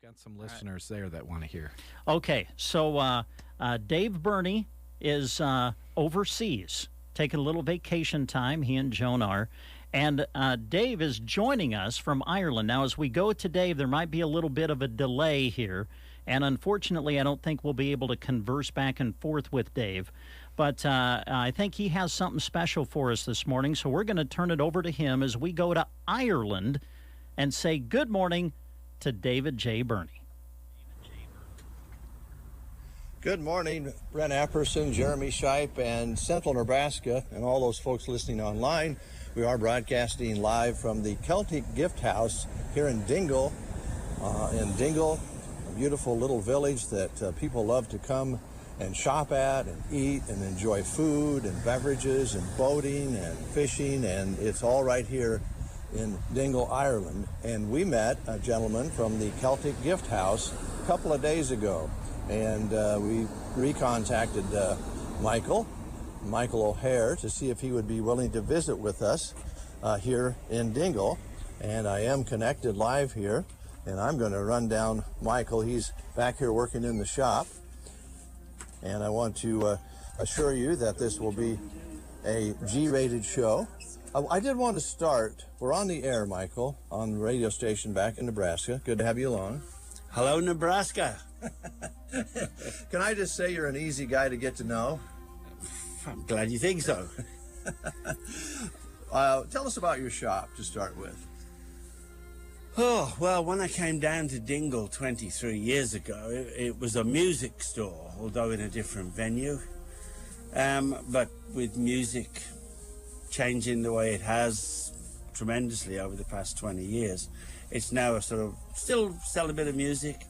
Got some listeners there that want to hear. Okay, so Dave Burney is overseas, taking a little vacation time. He and Joan are. And Dave is joining us from Ireland. Now, as we go to Dave, there might be a little bit of a delay here. And unfortunately, I don't think we'll be able to converse back and forth with Dave. But I think he has something special for us this morning. So we're going to turn it over to him as we go to Ireland and say good morning to David J. Burney. Good morning, Brent Apperson, Jeremy Shipe, and Central Nebraska, and all those folks listening online. We are broadcasting live from the Celtic Gift House here in Dingle. A beautiful little village that people love to come and shop at and eat and enjoy food and beverages and boating and fishing, and it's all right here in Dingle, Ireland. And we met a gentleman from the Celtic Gift House a couple of days ago, and we recontacted Michael O'Hare to see if he would be willing to visit with us here in Dingle. And I am connected live here, and I'm going to run down Michael. He's back here working in the shop, and I want to assure you that this will be a G-rated show. I did want to start. We're on the air, Michael, on the radio station back in Nebraska. Good to have you along. Hello, Nebraska. Can I just say you're an easy guy to get to know? I'm glad you think so. Tell us about your shop to start with. Oh, well, when I came down to Dingle 23 years ago, it was a music store, although in a different venue. But with music changing the way it has tremendously over the past 20 years, it's now a sort of, still sell a bit of music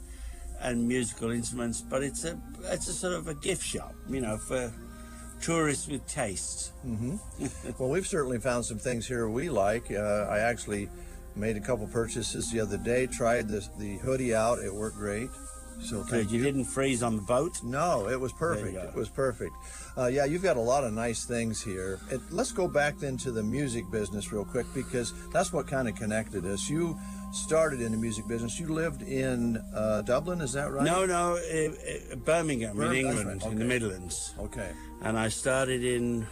and musical instruments, but it's a sort of a gift shop, you know, for tourists with tastes. Mm-hmm. Well, we've certainly found some things here we like. I actually made a couple purchases the other day, tried the hoodie out. It worked great. So good. You didn't freeze on the boat? No, it was perfect. It was perfect. Yeah, you've got a lot of nice things here. Let's go back then to the music business real quick, because that's what kind of connected us. You started in the music business. You lived in Dublin, is that right? No, Birmingham in England, right. Okay. In the Midlands. Okay. And I started in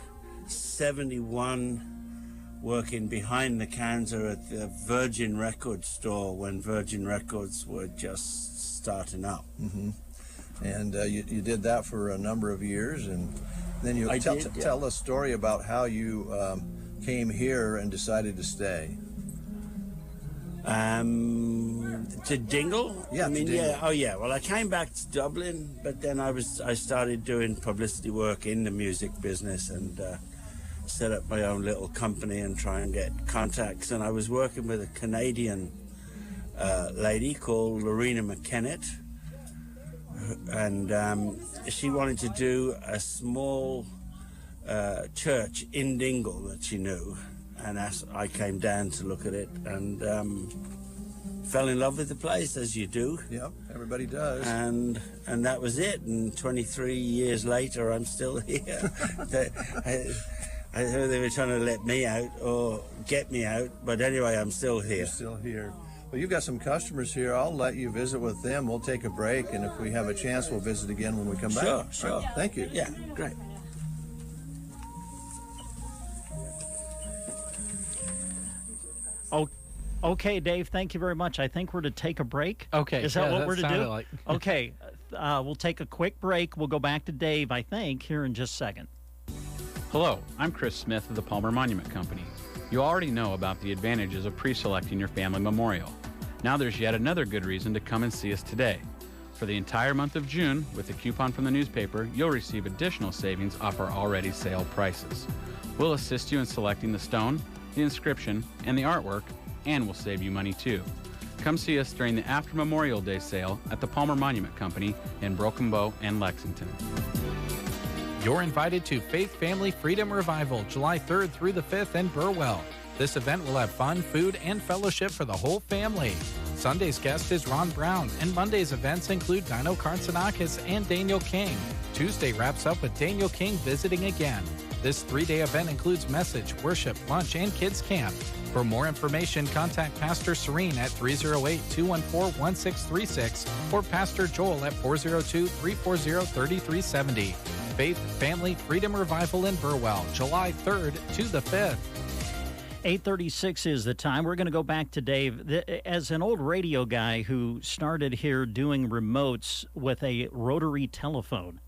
71 working behind the counter at the Virgin Records store when Virgin Records were just starting up. Mm-hmm. And you did that for a number of years, and then you tell a story about how you came here and decided to stay. To Dingle? Yeah, I mean, Dingle. yeah. Oh, yeah. Well, I came back to Dublin, but then I started doing publicity work in the music business and set up my own little company and try and get contacts. And I was working with a Canadian lady called Lorena McKennett, and she wanted to do a small church in Dingle that she knew. And I came down to look at it and fell in love with the place, as you do. Yep, everybody does. And that was it. And 23 years later, I'm still here. I heard they were trying to let me out or get me out, but anyway, I'm still here. You're still here. Well, you've got some customers here. I'll let you visit with them. We'll take a break, and if we have a chance, we'll visit again when we come back. Sure. Right. Thank you. Yeah, great. Okay, Dave, thank you very much. I think we're to take a break. Okay. Is that what we're to do? Like... Okay, we'll take a quick break. We'll go back to Dave, I think, here in just a second. Hello, I'm Chris Smith of the Palmer Monument Company. You already know about the advantages of pre-selecting your family memorial. Now there's yet another good reason to come and see us today. For the entire month of June, with a coupon from the newspaper, you'll receive additional savings off our already sale prices. We'll assist you in selecting the stone, the inscription, and the artwork, and we'll save you money too. Come see us during the After Memorial Day sale at the Palmer Monument Company in Broken Bow and Lexington. You're invited to Faith Family Freedom Revival, July 3rd through the 5th in Burwell. This event will have fun, food, and fellowship for the whole family. Sunday's guest is Ron Brown, and Monday's events include Dino Karnsanakis and Daniel King. Tuesday wraps up with Daniel King visiting again. This 3-day event includes message, worship, lunch, and kids camp. For more information, contact Pastor Serene at 308-214-1636 or Pastor Joel at 402-340-3370. Faith Family Freedom Revival in Burwell, July 3rd to the 5th. 8:36 is the time. We're going to go back to Dave. As an old radio guy who started here doing remotes with a rotary telephone,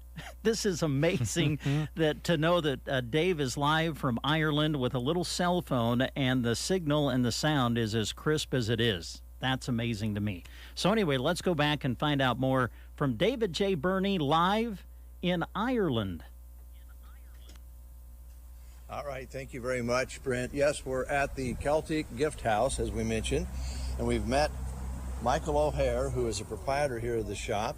this is amazing to know that Dave is live from Ireland with a little cell phone, and the signal and the sound is as crisp as it is. That's amazing to me. So anyway, let's go back and find out more from David J. Burney live in Ireland. All right, thank you very much, Brent. Yes, we're at the Celtic Gift House, as we mentioned, and we've met Michael O'Hare, who is a proprietor here of the shop.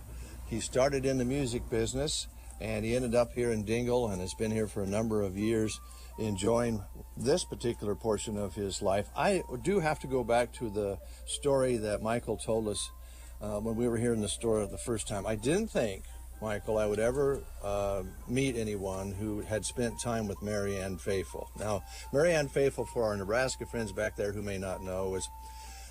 He started in the music business, and he ended up here in Dingle and has been here for a number of years, enjoying this particular portion of his life. I do have to go back to the story that Michael told us when we were here in the store the first time. I didn't think, Michael, I would ever meet anyone who had spent time with Mary Ann Faithfull. Now, Mary Ann Faithfull, for our Nebraska friends back there who may not know, is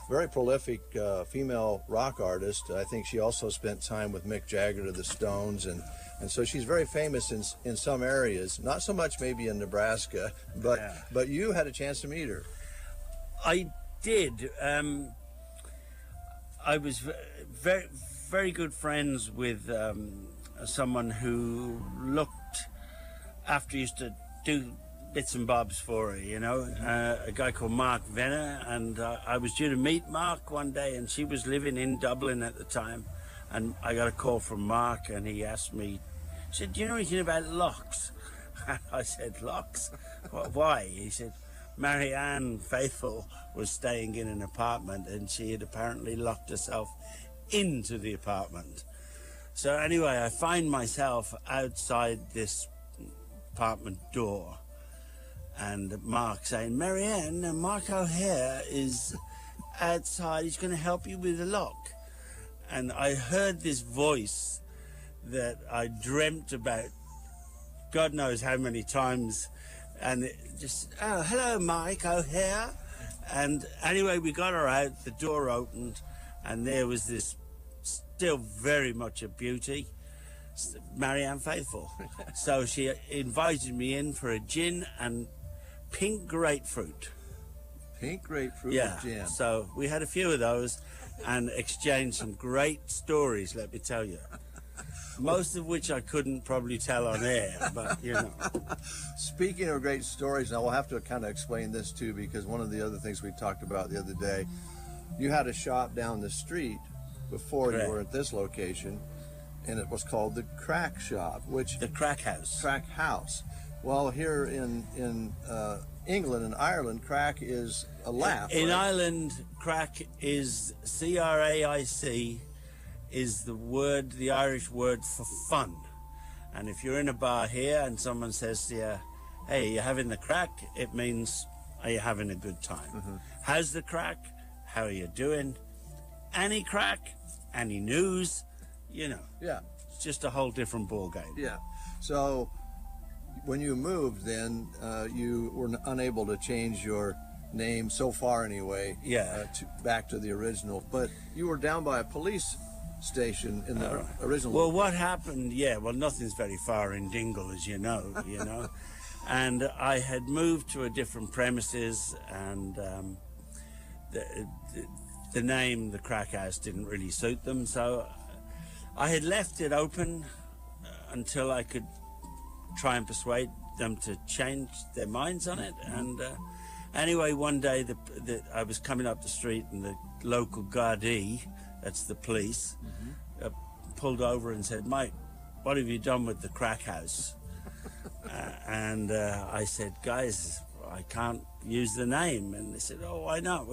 a very prolific female rock artist. I think she also spent time with Mick Jagger of the Stones, and so she's very famous in some areas, not so much maybe in Nebraska, but you had a chance to meet her. I did. I was very, very good friends with someone who looked after, used to do bits and bobs for her, you know, a guy called Mark Venner, and I was due to meet Mark one day, and she was living in Dublin at the time, and I got a call from Mark, and he asked me, he said, do you know anything about locks? I said, locks? Why? He said, Mary Ann Faithfull was staying in an apartment, and she had apparently locked herself into the apartment. So anyway, I find myself outside this apartment door, and Mark saying, Mary Ann, Mark O'Hare is outside, he's going to help you with the lock. And I heard this voice that I dreamt about God knows how many times, and it just, oh, hello, Mike O'Hare. And anyway, we got her out, the door opened, and there was this still very much a beauty, Mary Ann Faithfull. So she invited me in for a gin and pink grapefruit. Pink grapefruit gin. So we had a few of those and exchanged some great stories, let me tell you. Most of which I couldn't probably tell on air, but you know. Speaking of great stories, now we'll have to kind of explain this too, because one of the other things we talked about the other day, you had a shop down the street before you were at this location, and it was called the Crack Shop, which the Crack House. Crack House. Well, here in England and Ireland, crack is a laugh. In right? Ireland, crack is C-R-A-I-C, is the word, the Irish word for fun. And if you're in a bar here and someone says to you, hey, you're having the crack, it means, are you having a good time? Mm-hmm. How's the crack? How are you doing? Any crack? Any news? You know. Yeah. It's just a whole different ball game. Yeah. So when you moved then, you were unable to change your name so far anyway. Yeah. Back to the original. But you were down by a police station in the original. Well, what happened, well, nothing's very far in Dingle, as you know, and I had moved to a different premises, and the name, the Crack House, didn't really suit them, so I had left it open until I could try and persuade them to change their minds on it, and anyway, one day I was coming up the street, and the local Gardaí, that's the police, pulled over and said, Mike, what have you done with the Crack House? And I said, guys, I can't use the name. And they said, oh, why not?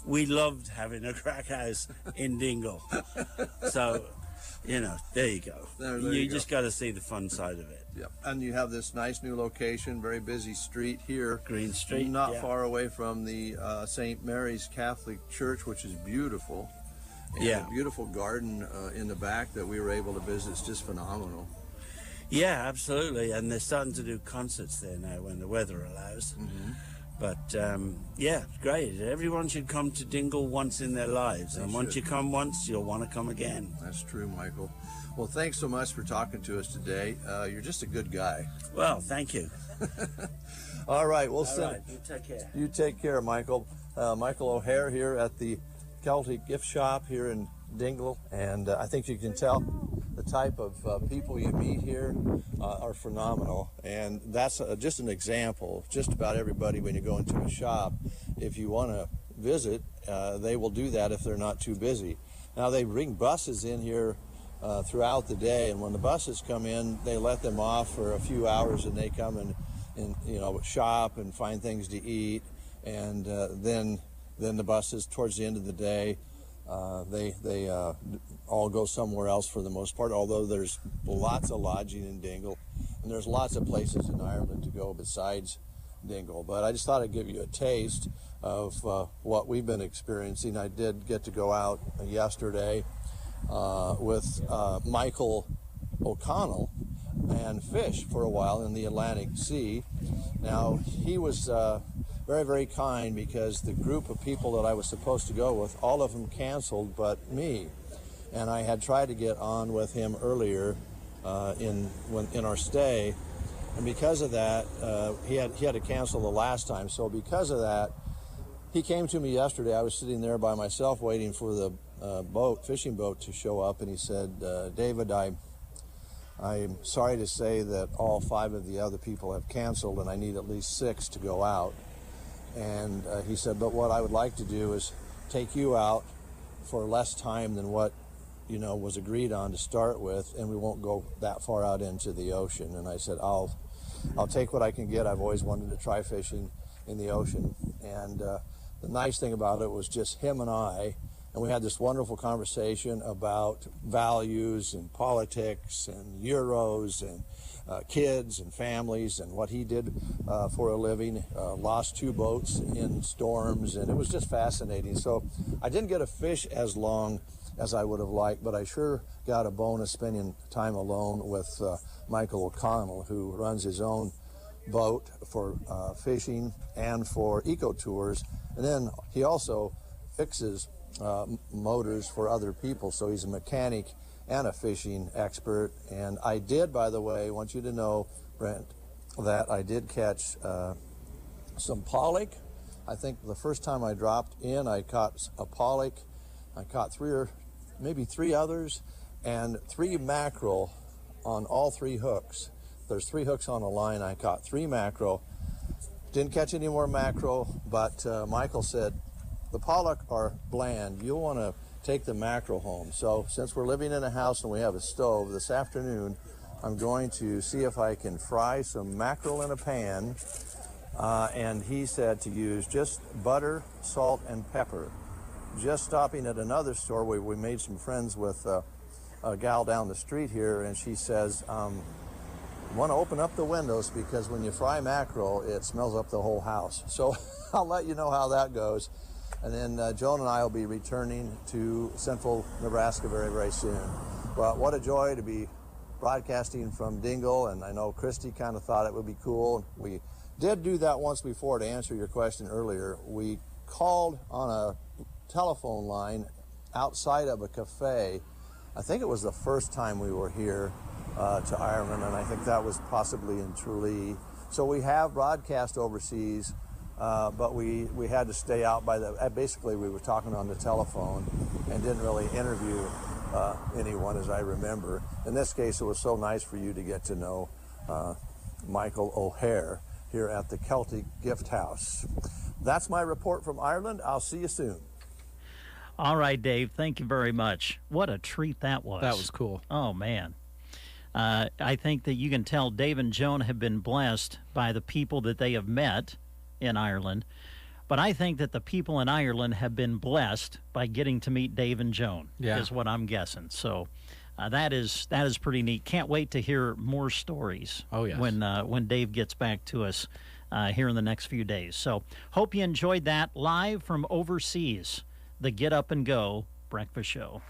We loved having a crack house in Dingle. So, there you go. You just got to see the fun side of it. Yep. And you have this nice new location, very busy street here. Green Street. Not far away from the St. Mary's Catholic Church, which is beautiful. And a beautiful garden in the back that we were able to visit. It's just phenomenal. Yeah, absolutely. And they're starting to do concerts there now when the weather allows. Mm-hmm. But, great. Everyone should come to Dingle once in their lives. And once you come once, you'll want to come again. That's true, Michael. Well, thanks so much for talking to us today. You're just a good guy. Well, thank you. All right, All right, you take care. You take care, Michael. Michael O'Hare here at the Celtic Gift Shop here in Dingle, and I think you can tell the type of people you meet here are phenomenal, and that's just an example. Just about everybody, when you go into a shop, if you want to visit, they will do that if they're not too busy. Now, they bring buses in here throughout the day, and when the buses come in, they let them off for a few hours, and they come and shop and find things to eat, and then the buses towards the end of the day, they all go somewhere else for the most part, although there's lots of lodging in Dingle, and there's lots of places in Ireland to go besides Dingle. But I just thought I'd give you a taste of what we've been experiencing. I did get to go out yesterday with Michael O'Connell and fish for a while in the Atlantic Sea. Now, he was very, very kind, because the group of people that I was supposed to go with, all of them canceled but me. And I had tried to get on with him earlier in our stay, and because of that, he had to cancel the last time. So because of that, he came to me yesterday. I was sitting there by myself waiting for the fishing boat to show up, and he said, David, I'm sorry to say that all 5 of the other people have canceled, and I need at least 6 to go out. And he said, but what I would like to do is take you out for less time than what was agreed on to start with, and we won't go that far out into the ocean. And I said, I'll take what I can get. I've always wanted to try fishing in the ocean. And the nice thing about it was just him and I, and we had this wonderful conversation about values and politics and euros and kids and families and what he did for a living. Lost 2 boats in storms, and it was just fascinating. So I didn't get to fish as long as I would have liked, but I sure got a bonus spending time alone with Michael O'Connell, who runs his own boat for fishing and for eco tours, and then he also fixes motors for other people, so he's a mechanic and a fishing expert. And I did, by the way, want you to know, Brent, that I did catch some pollock. I think the first time I dropped in, I caught a pollock. I caught 3 or maybe 3 others, and 3 mackerel on all 3 hooks. There's 3 hooks on a line. I caught 3 mackerel. Didn't catch any more mackerel, but Michael said, the pollock are bland. You'll want to take the mackerel home. So since we're living in a house and we have a stove, this afternoon I'm going to see if I can fry some mackerel in a pan. And he said to use just butter, salt, and pepper. Just stopping at another store where we made some friends with a gal down the street here, and she says, you want to open up the windows, because when you fry mackerel, it smells up the whole house. So I'll let you know how that goes. And then Joan and I will be returning to central Nebraska very, very soon. But what a joy to be broadcasting from Dingle, and I know Christy kind of thought it would be cool. We did do that once before, to answer your question earlier. We called on a telephone line outside of a cafe. I think it was the first time we were here to Ireland, and I think that was possibly in Tralee. So we have broadcast overseas, but we had to stay out by basically we were talking on the telephone and didn't really interview anyone, as I remember. In this case, it was so nice for you to get to know Michael O'Hare here at the Celtic Gift House. That's my report from Ireland. I'll see you soon. All right, Dave, thank you very much. What a treat that was. That was cool. Oh, man. I think that you can tell Dave and Joan have been blessed by the people that they have met in Ireland. But I think that the people in Ireland have been blessed by getting to meet Dave and Joan, is what I'm guessing. So that is pretty neat. Can't wait to hear more stories when Dave gets back to us here in the next few days. So hope you enjoyed that live from overseas, the Get Up and Go Breakfast Show.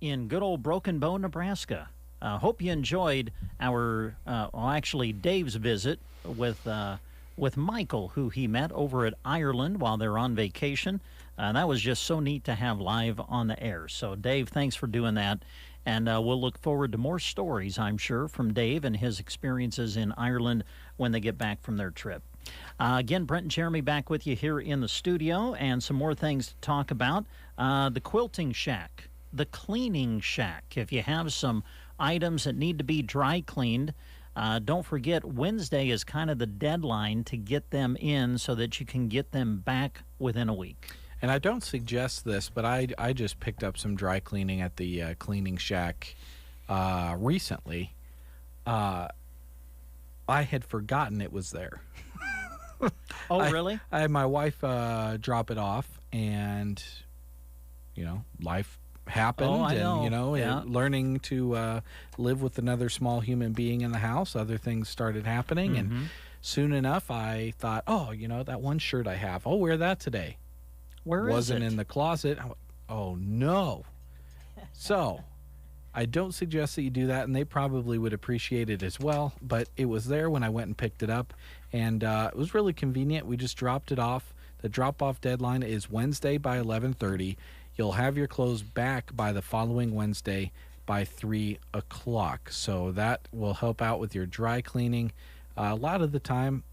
In good old Broken Bow, Nebraska. Hope you enjoyed our, actually Dave's visit with Michael, who he met over at Ireland while they're on vacation. That was just so neat to have live on the air. So, Dave, thanks for doing that. And we'll look forward to more stories, I'm sure, from Dave and his experiences in Ireland when they get back from their trip. Again, Brent and Jeremy back with you here in the studio, and some more things to talk about. The quilting shack, the cleaning shack. If you have some items that need to be dry cleaned, don't forget Wednesday is kind of the deadline to get them in so that you can get them back within a week. And I don't suggest this, but I just picked up some dry cleaning at the cleaning shack recently. I had forgotten it was there. Oh, really? I had my wife drop it off, and, life happened. Oh, I know. And, Yeah. learning to live with another small human being in the house, other things started happening. Mm-hmm. And soon enough, I thought, that one shirt I have, I'll wear that today. Where is it? Wasn't in the closet. Oh, no. So I don't suggest that you do that, and they probably would appreciate it as well. But it was there when I went and picked it up, and it was really convenient. We just dropped it off. The drop-off deadline is Wednesday by 11:30. You'll have your clothes back by the following Wednesday by 3 o'clock. So that will help out with your dry cleaning. A lot of the time,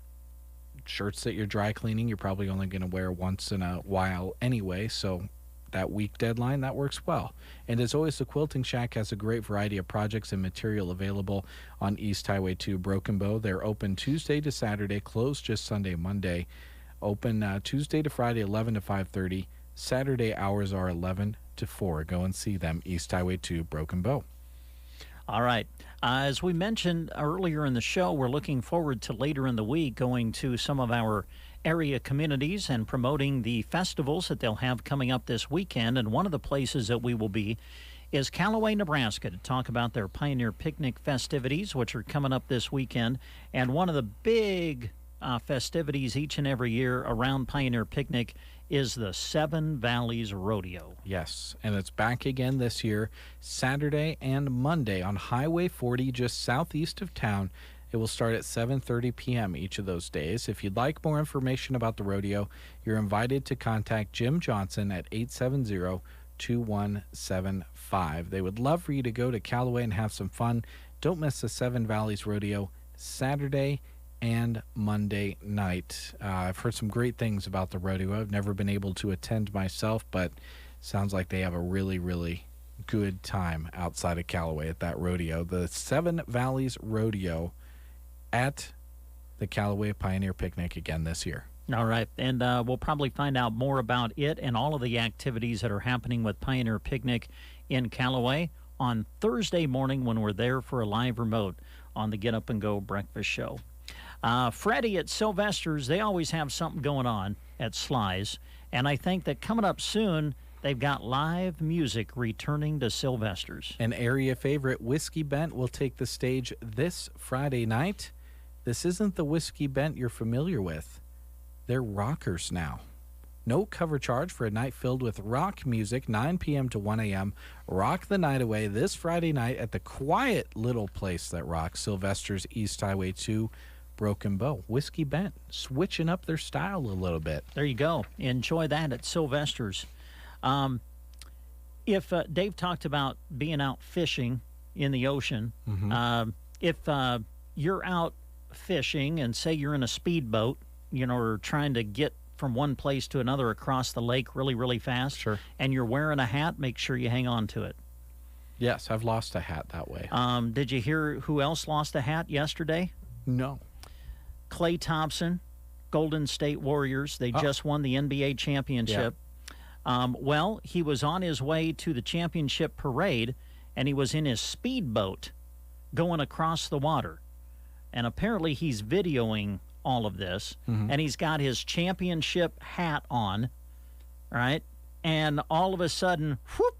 shirts that you're dry cleaning, you're probably only going to wear once in a while anyway. So that week deadline, that works well. And as always, the Quilting Shack has a great variety of projects and material available on East Highway 2 Broken Bow. They're open Tuesday to Saturday, closed just Sunday, Monday. Open Tuesday to Friday, 11 to 5:30. Saturday hours are 11 to 4. Go and see them, East Highway 2 Broken Bow. All right. As we mentioned earlier in the show, we're looking forward to later in the week going to some of our area communities and promoting the festivals that they'll have coming up this weekend. And one of the places that we will be is Callaway, Nebraska, to talk about their Pioneer Picnic festivities, which are coming up this weekend. And one of the big festivities each and every year around Pioneer Picnic is the Seven Valleys Rodeo. Yes, and it's back again this year, Saturday and Monday on Highway 40, just southeast of town. It will start at 7:30 p.m. each of those days. If you'd like more information about the rodeo, you're invited to contact Jim Johnson at 870-2175. They would love for you to go to Callaway and have some fun. Don't miss the Seven Valleys Rodeo, Saturday and Monday night. I've heard some great things about the rodeo. I've never been able to attend myself, but sounds like they have a really, really good time outside of Callaway at that rodeo. The Seven Valleys Rodeo at the Callaway Pioneer Picnic again this year. All right, and we'll probably find out more about it and all of the activities that are happening with Pioneer Picnic in Callaway on Thursday morning when we're there for a live remote on the Get Up and Go breakfast show. Freddie at Sylvester's, they always have something going on at Sly's, and I think that coming up soon, they've got live music returning to Sylvester's. An area favorite, Whiskey Bent, will take the stage this Friday night. This isn't the Whiskey Bent you're familiar with. They're rockers now. No cover charge for a night filled with rock music, 9 p.m. to 1 a.m. Rock the night away this Friday night at the quiet little place that rocks, Sylvester's, East Highway 2, Broken Bow. Whiskey Bent, switching up their style a little bit. There you go. Enjoy that at Sylvester's. If Dave talked about being out fishing in the ocean, if you're out fishing and say you're in a speedboat, or trying to get from one place to another across the lake really, really fast, sure, and you're wearing a hat, make sure you hang on to it. Yes, I've lost a hat that way. Did you hear who else lost a hat yesterday? No. Klay Thompson, Golden State Warriors. They just won the NBA championship. Yeah. Well, he was on his way to the championship parade, and he was in his speedboat going across the water. And apparently he's videoing all of this, and he's got his championship hat on, right? And all of a sudden, whoop,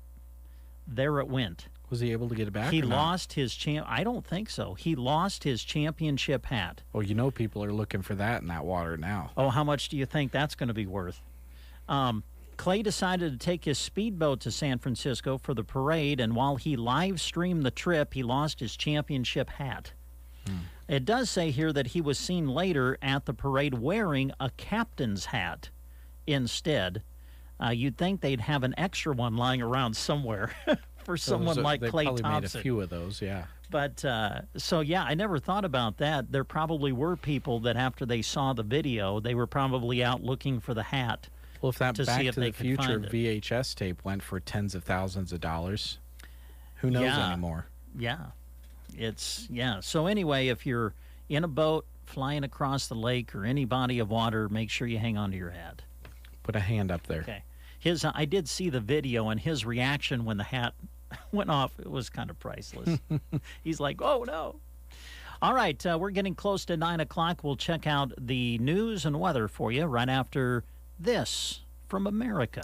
there it went. Was he able to get it back? He lost his I don't think so. He lost his championship hat. Well, people are looking for that in that water now. Oh, how much do you think that's going to be worth? Clay decided to take his speedboat to San Francisco for the parade, and while he live streamed the trip, he lost his championship hat. It does say here that he was seen later at the parade wearing a captain's hat instead. You'd think they'd have an extra one lying around somewhere for someone like Clay Thompson. They probably made a few of those, yeah. But, so yeah, I never thought about that. There probably were people that after they saw the video, they were probably out looking for the hat. Well, if that to Back see if to they the could Future find it. VHS tape went for tens of thousands of dollars, who knows anymore? Yeah. So anyway, if you're in a boat flying across the lake or any body of water, make sure you hang on to your hat. Put a hand up there. Okay. I did see the video, and his reaction when the hat went off, it was kind of priceless. He's like, oh, no. All right, we're getting close to 9 o'clock. We'll check out the news and weather for you right after this from America.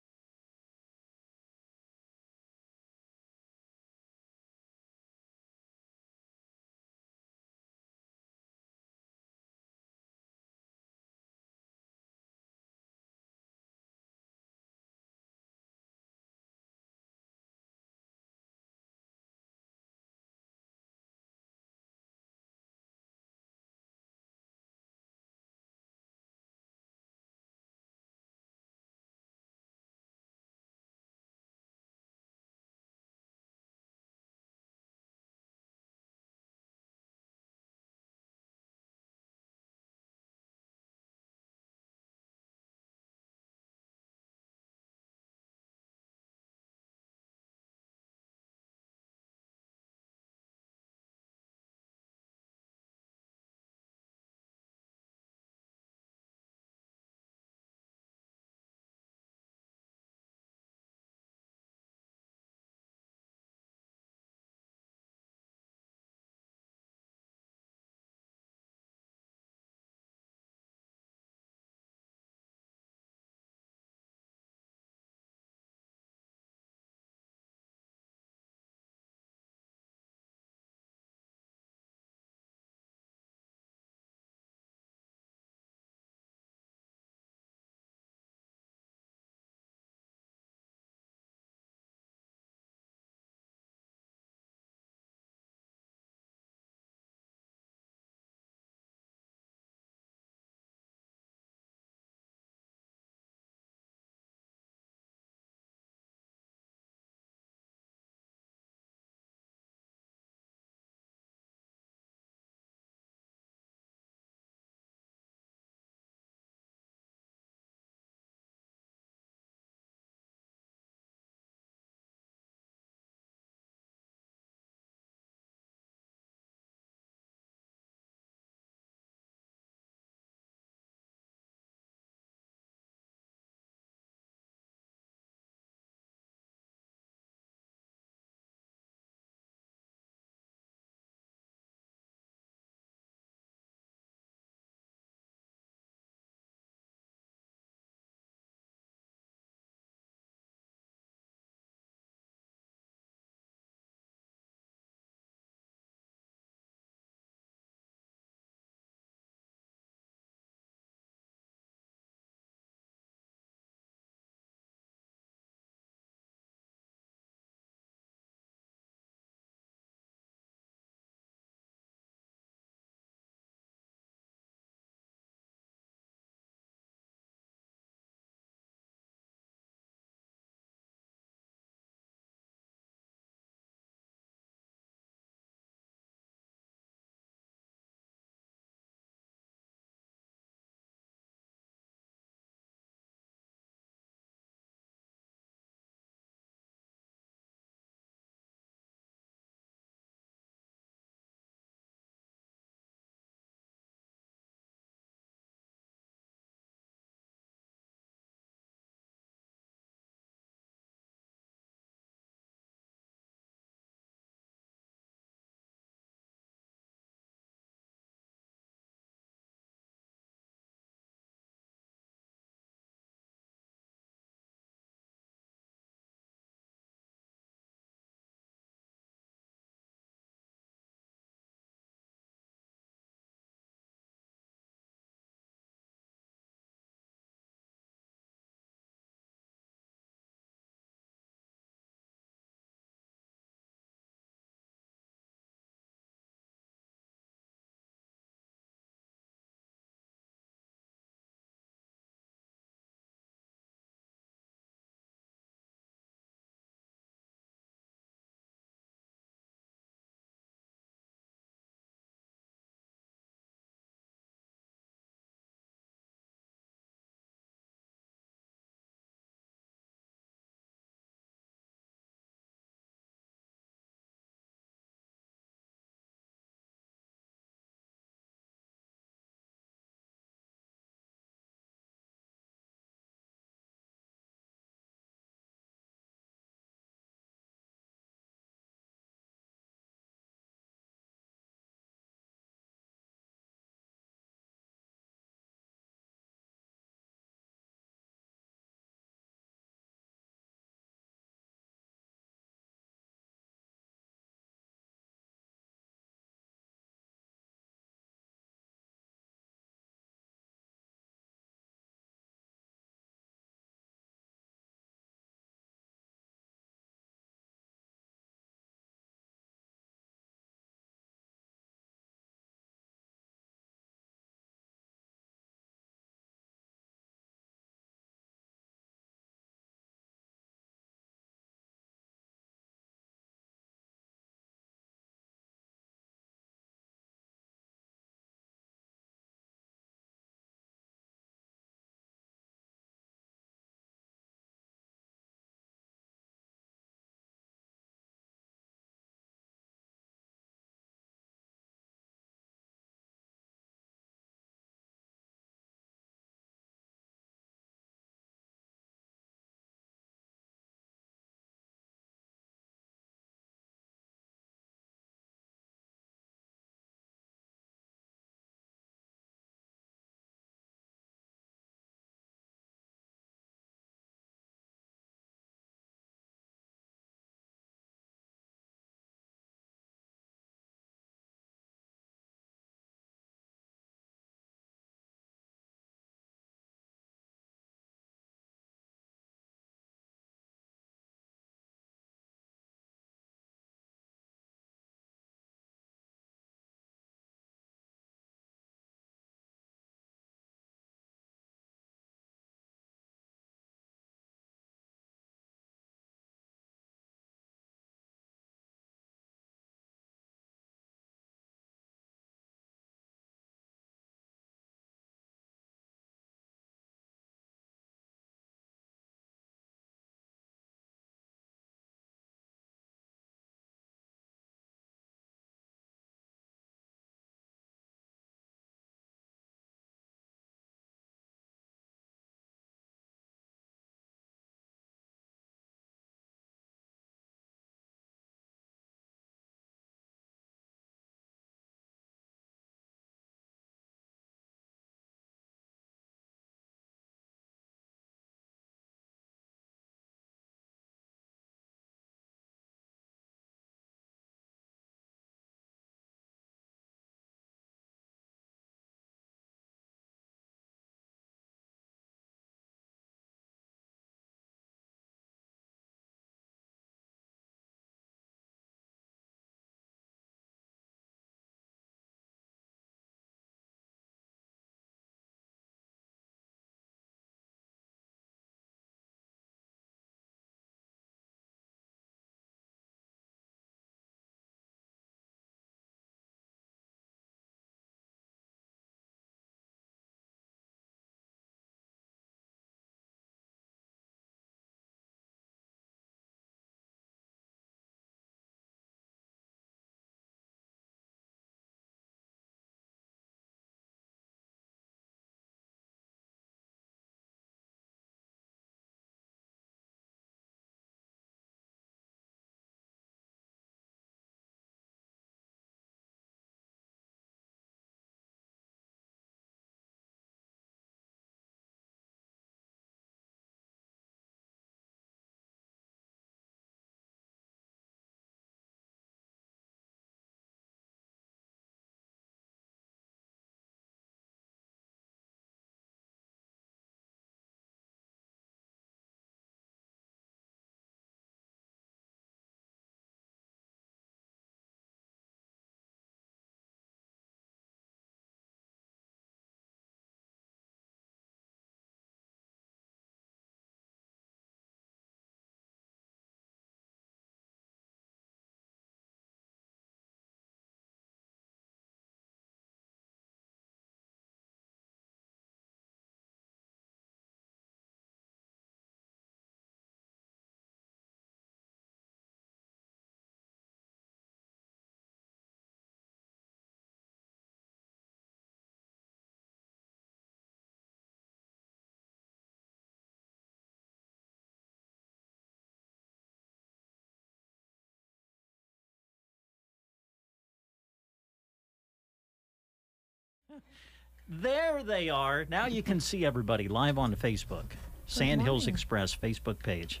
There they are. Now you can see everybody live on Facebook. Sandhills Express Facebook page.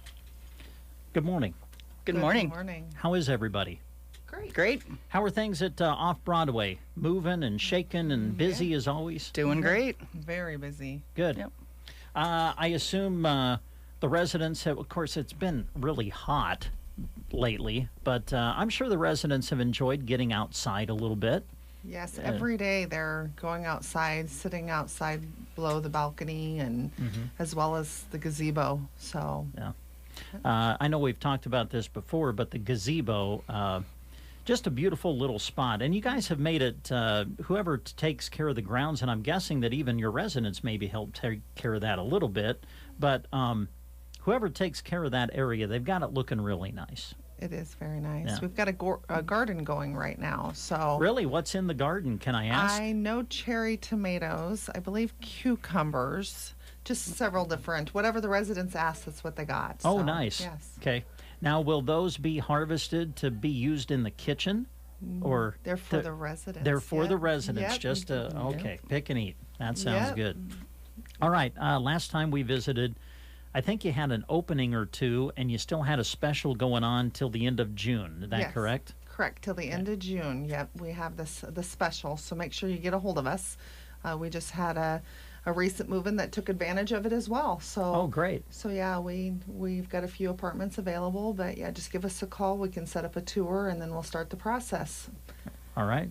Good morning. Good morning. Good morning. How is everybody? Great. How are things at Off-Broadway? Moving and shaking and busy as always? Doing great. Very busy. Good. Yep. I assume the residents have, of course, it's been really hot lately, but I'm sure the residents have enjoyed getting outside a little bit. Yes, every day they're going outside, sitting outside below the balcony, and as well as the gazebo. So yeah, I know we've talked about this before, but the gazebo, just a beautiful little spot. And you guys have made it, whoever takes care of the grounds, and I'm guessing that even your residents maybe help take care of that a little bit, but whoever takes care of that area, they've got it looking really nice. it is very nice. Yeah. We've got a garden going right now. So really, what's in the garden, can I ask? I know cherry tomatoes, I believe cucumbers, just several different, whatever the residents ask, that's what they got. Oh, So, nice. Yes. Okay. Now, will those be harvested to be used in the kitchen? Or they're for the residents. They're for the Yep. residents, Yep. just okay, pick and eat. That sounds Yep. good. All right, last time we visited, I think you had an opening or two, and you still had a special going on till the end of June. Is that Yes. correct? Correct, till the end of June. Yep, we have the special, so make sure you get a hold of us. We just had a recent move-in that took advantage of it as well. So Oh, great. So yeah, we've got a few apartments available, but yeah, just give us a call. We can set up a tour, and then we'll start the process. All right.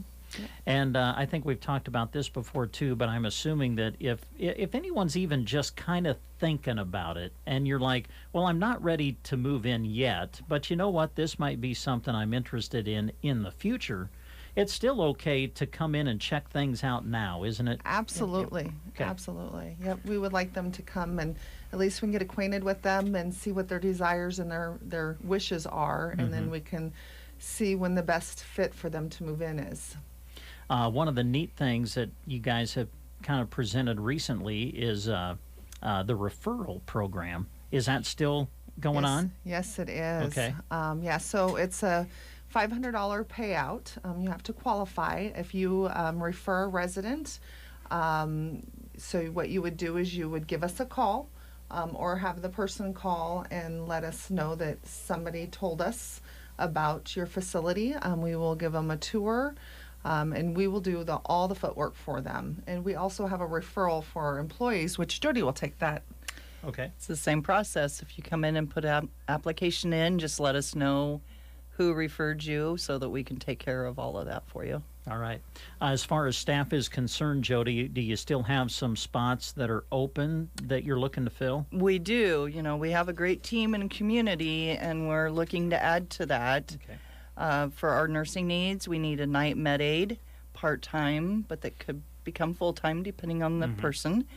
And I think we've talked about this before too, but I'm assuming that if anyone's even just kind of thinking about it, and you're like, well, I'm not ready to move in yet, but you know what, this might be something I'm interested in the future, it's still okay to come in and check things out now, isn't it? Absolutely. Okay. Absolutely. Yep. We would like them to come, and at least we can get acquainted with them and see what their desires and their wishes are, and then we can see when the best fit for them to move in is. One of the neat things that you guys have kind of presented recently is the referral program. Is that still going on? Yes, it is. Okay. Yeah, so it's a $500 payout. You have to qualify if you refer a resident. So what you would do is you would give us a call or have the person call and let us know that somebody told us about your facility. We will give them a tour. And we will do all the footwork for them. And we also have a referral for our employees, which Jody will take that. Okay. It's the same process. If you come in and put an application in, just let us know who referred you so that we can take care of all of that for you. All right. As far as staff is concerned, Jody, do you still have some spots that are open that you're looking to fill? We do. You know, we have a great team and community, and we're looking to add to that. Okay. For our nursing needs, we need a night med aide, part-time, but that could become full-time depending on the person.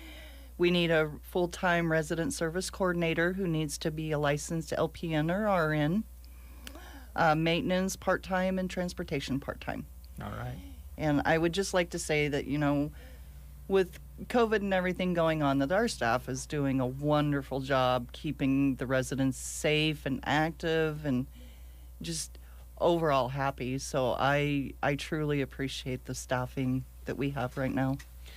We need a full-time resident service coordinator who needs to be a licensed LPN or RN. Maintenance part-time and transportation part-time. All right. And I would just like to say that, you know, with COVID and everything going on, that our staff is doing a wonderful job keeping the residents safe and active and just overall happy. So I truly appreciate the staffing that we have right now.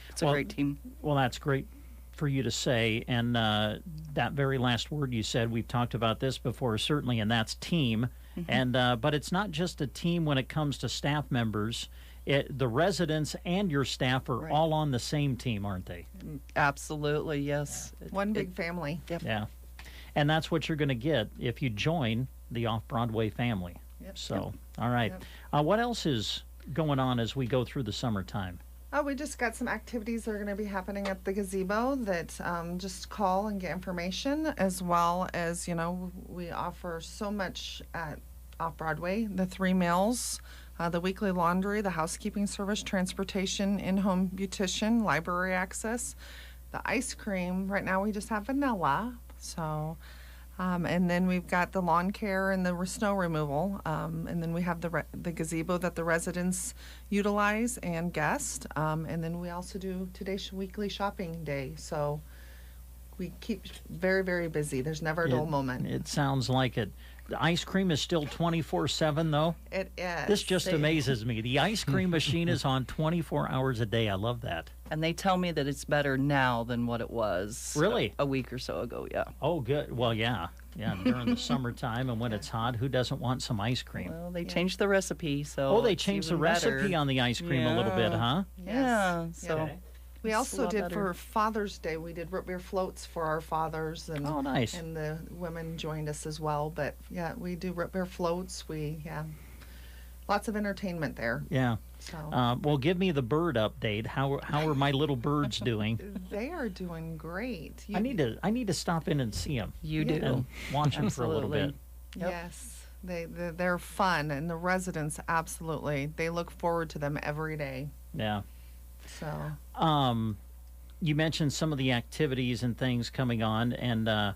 It's a great team. Well, that's great for you to say. And that very last word you said, we've talked about this before, certainly, and that's team. And but it's not just a team when it comes to staff members. The residents and your staff are all on the same team, aren't they? Absolutely, yes. One big family. Yep. Yeah. And that's what you're going to get if you join the Off-Broadway family. Yep. So, all right. What else is going on as we go through the summertime? Oh, we just got some activities that are going to be happening at the gazebo that just call and get information, as well as, you know, we offer so much at Off-Broadway, the 3 meals, the weekly laundry, the housekeeping service, transportation, in-home beautician, library access, the ice cream. Right now we just have vanilla, so... and then we've got the lawn care and the snow removal. And then we have the gazebo that the residents utilize and guest. And then we also do today's weekly shopping day. So we keep very, very busy. There's never a dull moment. It sounds like it. The ice cream is still 24/7, though? It is. This just amazes me. The ice cream machine is on 24 hours a day. I love that. And they tell me that it's better now than what it was. Really? A week or so ago, yeah. Oh, good. Well, yeah. Yeah, during the summertime and when it's hot, who doesn't want some ice cream? Well, they changed the recipe, so. Oh, they changed the recipe on the ice cream a little bit, huh? Yeah. So. Okay. We also did for Father's Day, we did root beer floats for our fathers. And, oh, nice. And the women joined us as well. But, yeah, we do root beer floats. Lots of entertainment there. Yeah. So. Well, give me the bird update. How are my little birds doing? They are doing great. I need to stop in and see them. You do. And watch them for a little bit. Yep. Yes. They're fun, and the residents, absolutely. They look forward to them every day. Yeah. So. You mentioned some of the activities and things coming on, and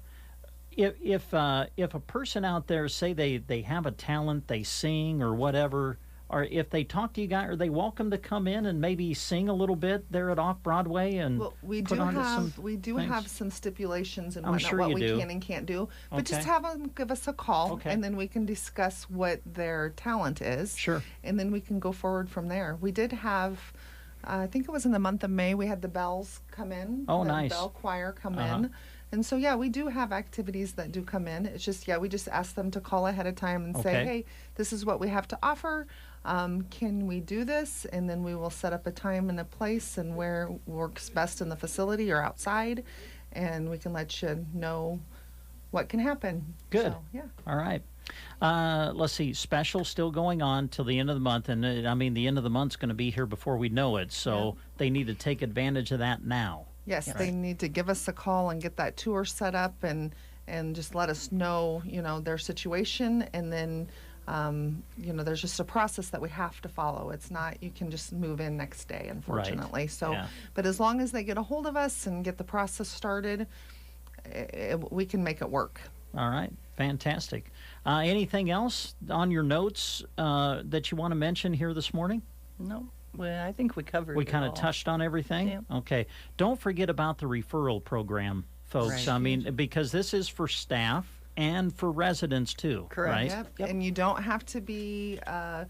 if a person out there, say they have a talent, they sing or whatever, or if they talk to you guys, are they welcome to come in and maybe sing a little bit there at Off Broadway? And well, we do have some stipulations and whatnot, what we can and can't do. But just have them give us a call, and then we can discuss what their talent is. Sure. And then we can go forward from there. We did have. I think it was in the month of May, we had the bells come in. Oh, the nice. Bell choir come in. And so, yeah, we do have activities that do come in. It's just, we just ask them to call ahead of time and say, hey, this is what we have to offer. Can we do this? And then we will set up a time and a place and where works best in the facility or outside. And we can let you know what can happen. Good. So, yeah. All right. Let's see, special still going on till the end of the month, and the end of the month's going to be here before we know it, so they need to take advantage of that now. Yes, they need to give us a call and get that tour set up and just let us know, their situation, and then, there's just a process that we have to follow. It's not, you can just move in next day, unfortunately. Right. So, but as long as they get a hold of us and get the process started, we can make it work. All right. Fantastic. Anything else on your notes that you want to mention here this morning? No. Well, I think we covered We it kind of all. touched on everything? Yeah. Okay. Don't forget about the referral program, folks. Right. I mean, because this is for staff and for residents too. Correct. Right? Yep. And you don't have to be a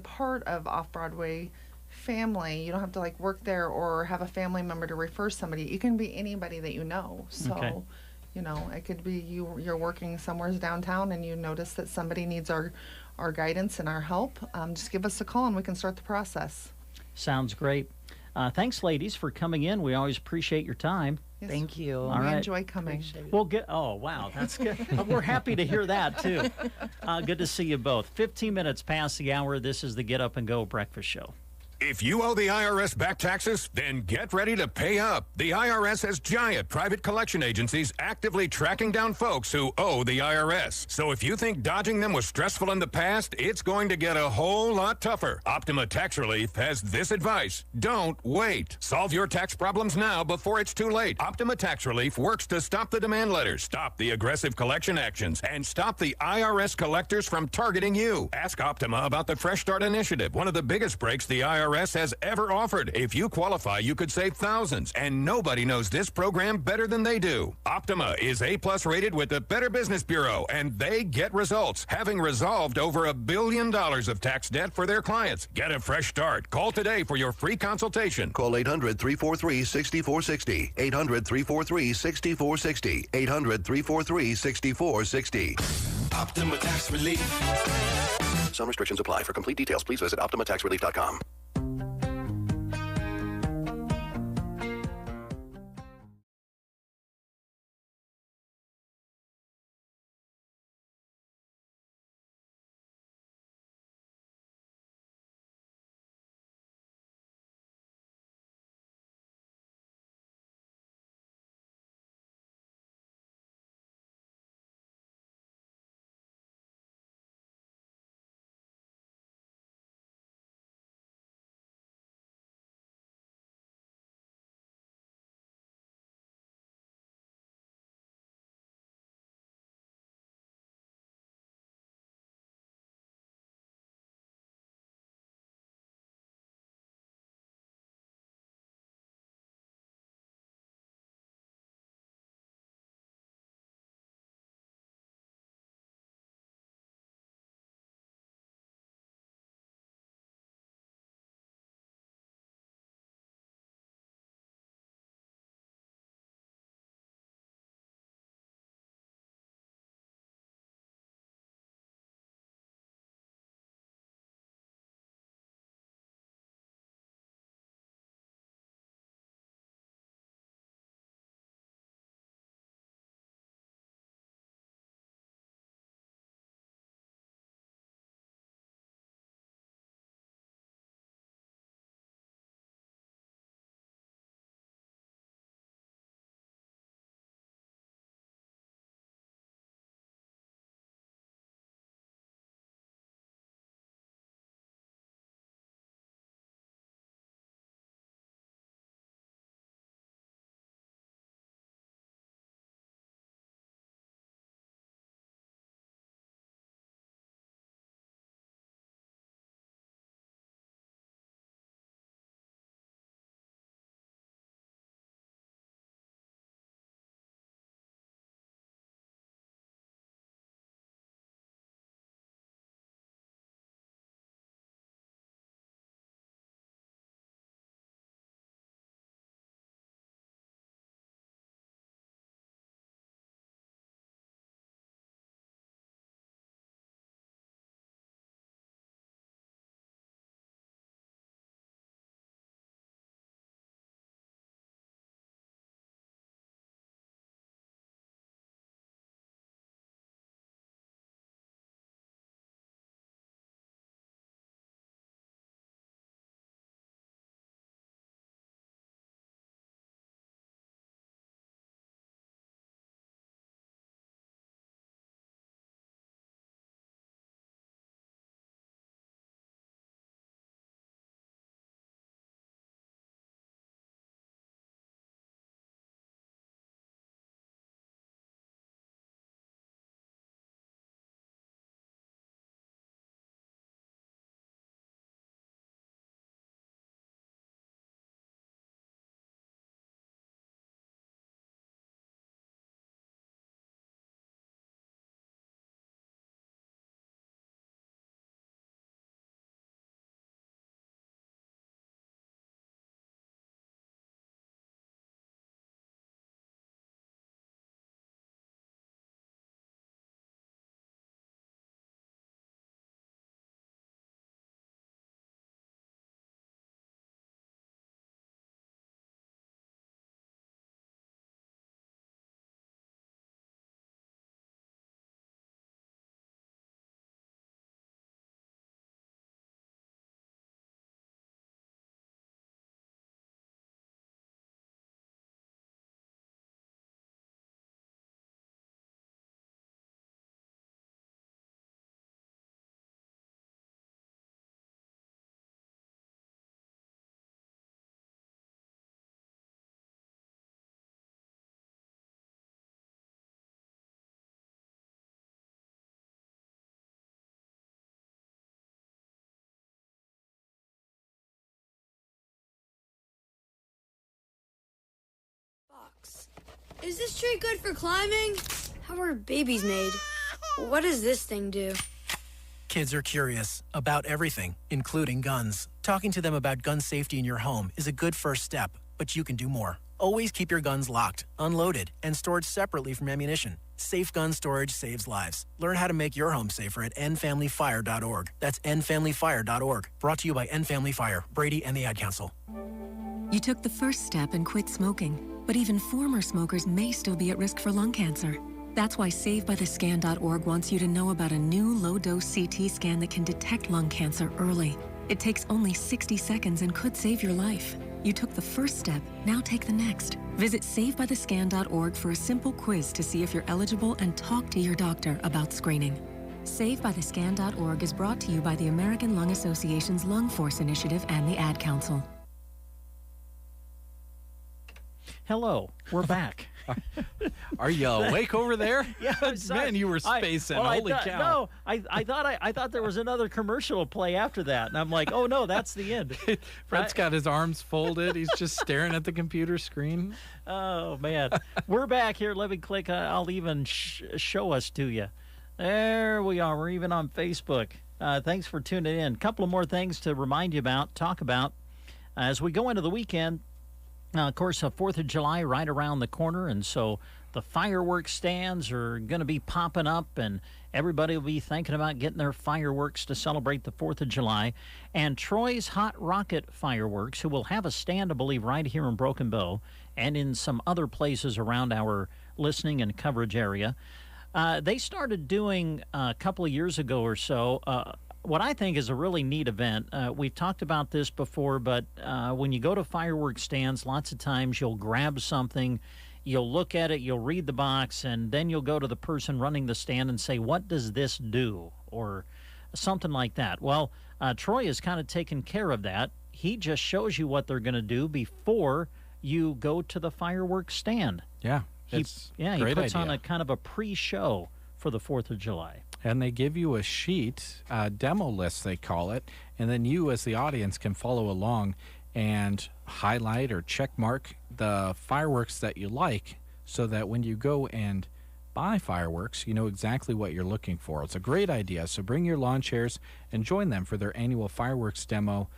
part of Off-Broadway family. You don't have to work there or have a family member to refer somebody. You can be anybody that you know. So, it could be you're working somewhere downtown and you notice that somebody needs our guidance and our help. Just give us a call and we can start the process. Sounds great. Thanks, ladies, for coming in. We always appreciate your time. Yes. Thank you. All we right. enjoy coming. Oh, wow, that's good. We're happy to hear that, too. Good to see you both. 15 minutes past the hour. This is the Get Up and Go Breakfast Show. If you owe the IRS back taxes, then get ready to pay up. The IRS has giant private collection agencies actively tracking down folks who owe the IRS. So if you think dodging them was stressful in the past, it's going to get a whole lot tougher. Optima Tax Relief has this advice. Don't wait. Solve your tax problems now before it's too late. Optima Tax Relief works to stop the demand letters, stop the aggressive collection actions, and stop the IRS collectors from targeting you. Ask Optima about the Fresh Start Initiative, one of the biggest breaks the IRS has ever offered. If you qualify, you could save thousands, and nobody knows this program better than they do. Optima is A+ rated with the Better Business Bureau, and they get results, having resolved over $1 billion of tax debt for their clients. Get a fresh start. Call today for your free consultation. Call 800-343-6460. 800-343-6460. 800-343-6460. Optima Tax Relief. Some restrictions apply. For complete details, please visit OptimaTaxRelief.com. Is this tree good for climbing? How are babies made? What does this thing do? Kids are curious about everything, including guns. Talking to them about gun safety in your home is a good first step, but you can do more. Always keep your guns locked, unloaded, and stored separately from ammunition. Safe gun storage saves lives. Learn how to make your home safer at endfamilyfire.org. That's endfamilyfire.org. Brought to you by End Family Fire, Brady, and the Ad Council. You took the first step and quit smoking, but even former smokers may still be at risk for lung cancer. That's why SaveByTheScan.org wants you to know about a new low-dose CT scan that can detect lung cancer early. It takes only 60 seconds and could save your life. You took the first step, now take the next. Visit SaveByTheScan.org for a simple quiz to see if you're eligible and talk to your doctor about screening. SaveByTheScan.org is brought to you by the American Lung Association's Lung Force Initiative and the Ad Council. Hello, we're back. Are you awake over there? Yeah, I'm sorry. Man, you were spacing. Holy cow. No, I thought there was another commercial play after that. And I'm like, oh, no, that's the end. Fred's got his arms folded. He's just staring at the computer screen. Oh, man. We're back here. Let me click. I'll even show us to you. There we are. We're even on Facebook. Thanks for tuning in. A couple of more things to remind you about, talk about. As we go into the weekend, of course, 4th of July right around the corner, and so the fireworks stands are going to be popping up, and everybody will be thinking about getting their fireworks to celebrate the 4th of July. And Troy's Hot Rocket Fireworks, who will have a stand, I believe, right here in Broken Bow and in some other places around our listening and coverage area. They started doing a couple of years ago or so what I think is a really neat event. We've talked about this before, but when you go to fireworks stands, lots of times you'll grab something, you'll look at it, you'll read the box, and then you'll go to the person running the stand and say, what does this do? Or something like that. Well, Troy has kind of taken care of that. He just shows you what they're going to do before you go to the fireworks stand. Yeah, he puts on a kind of a pre-show for the 4th of July. And they give you a sheet, a demo list they call it, and then you as the audience can follow along and highlight or check mark the fireworks that you like so that when you go and buy fireworks, you know exactly what you're looking for. It's a great idea. So bring your lawn chairs and join them for their annual fireworks demo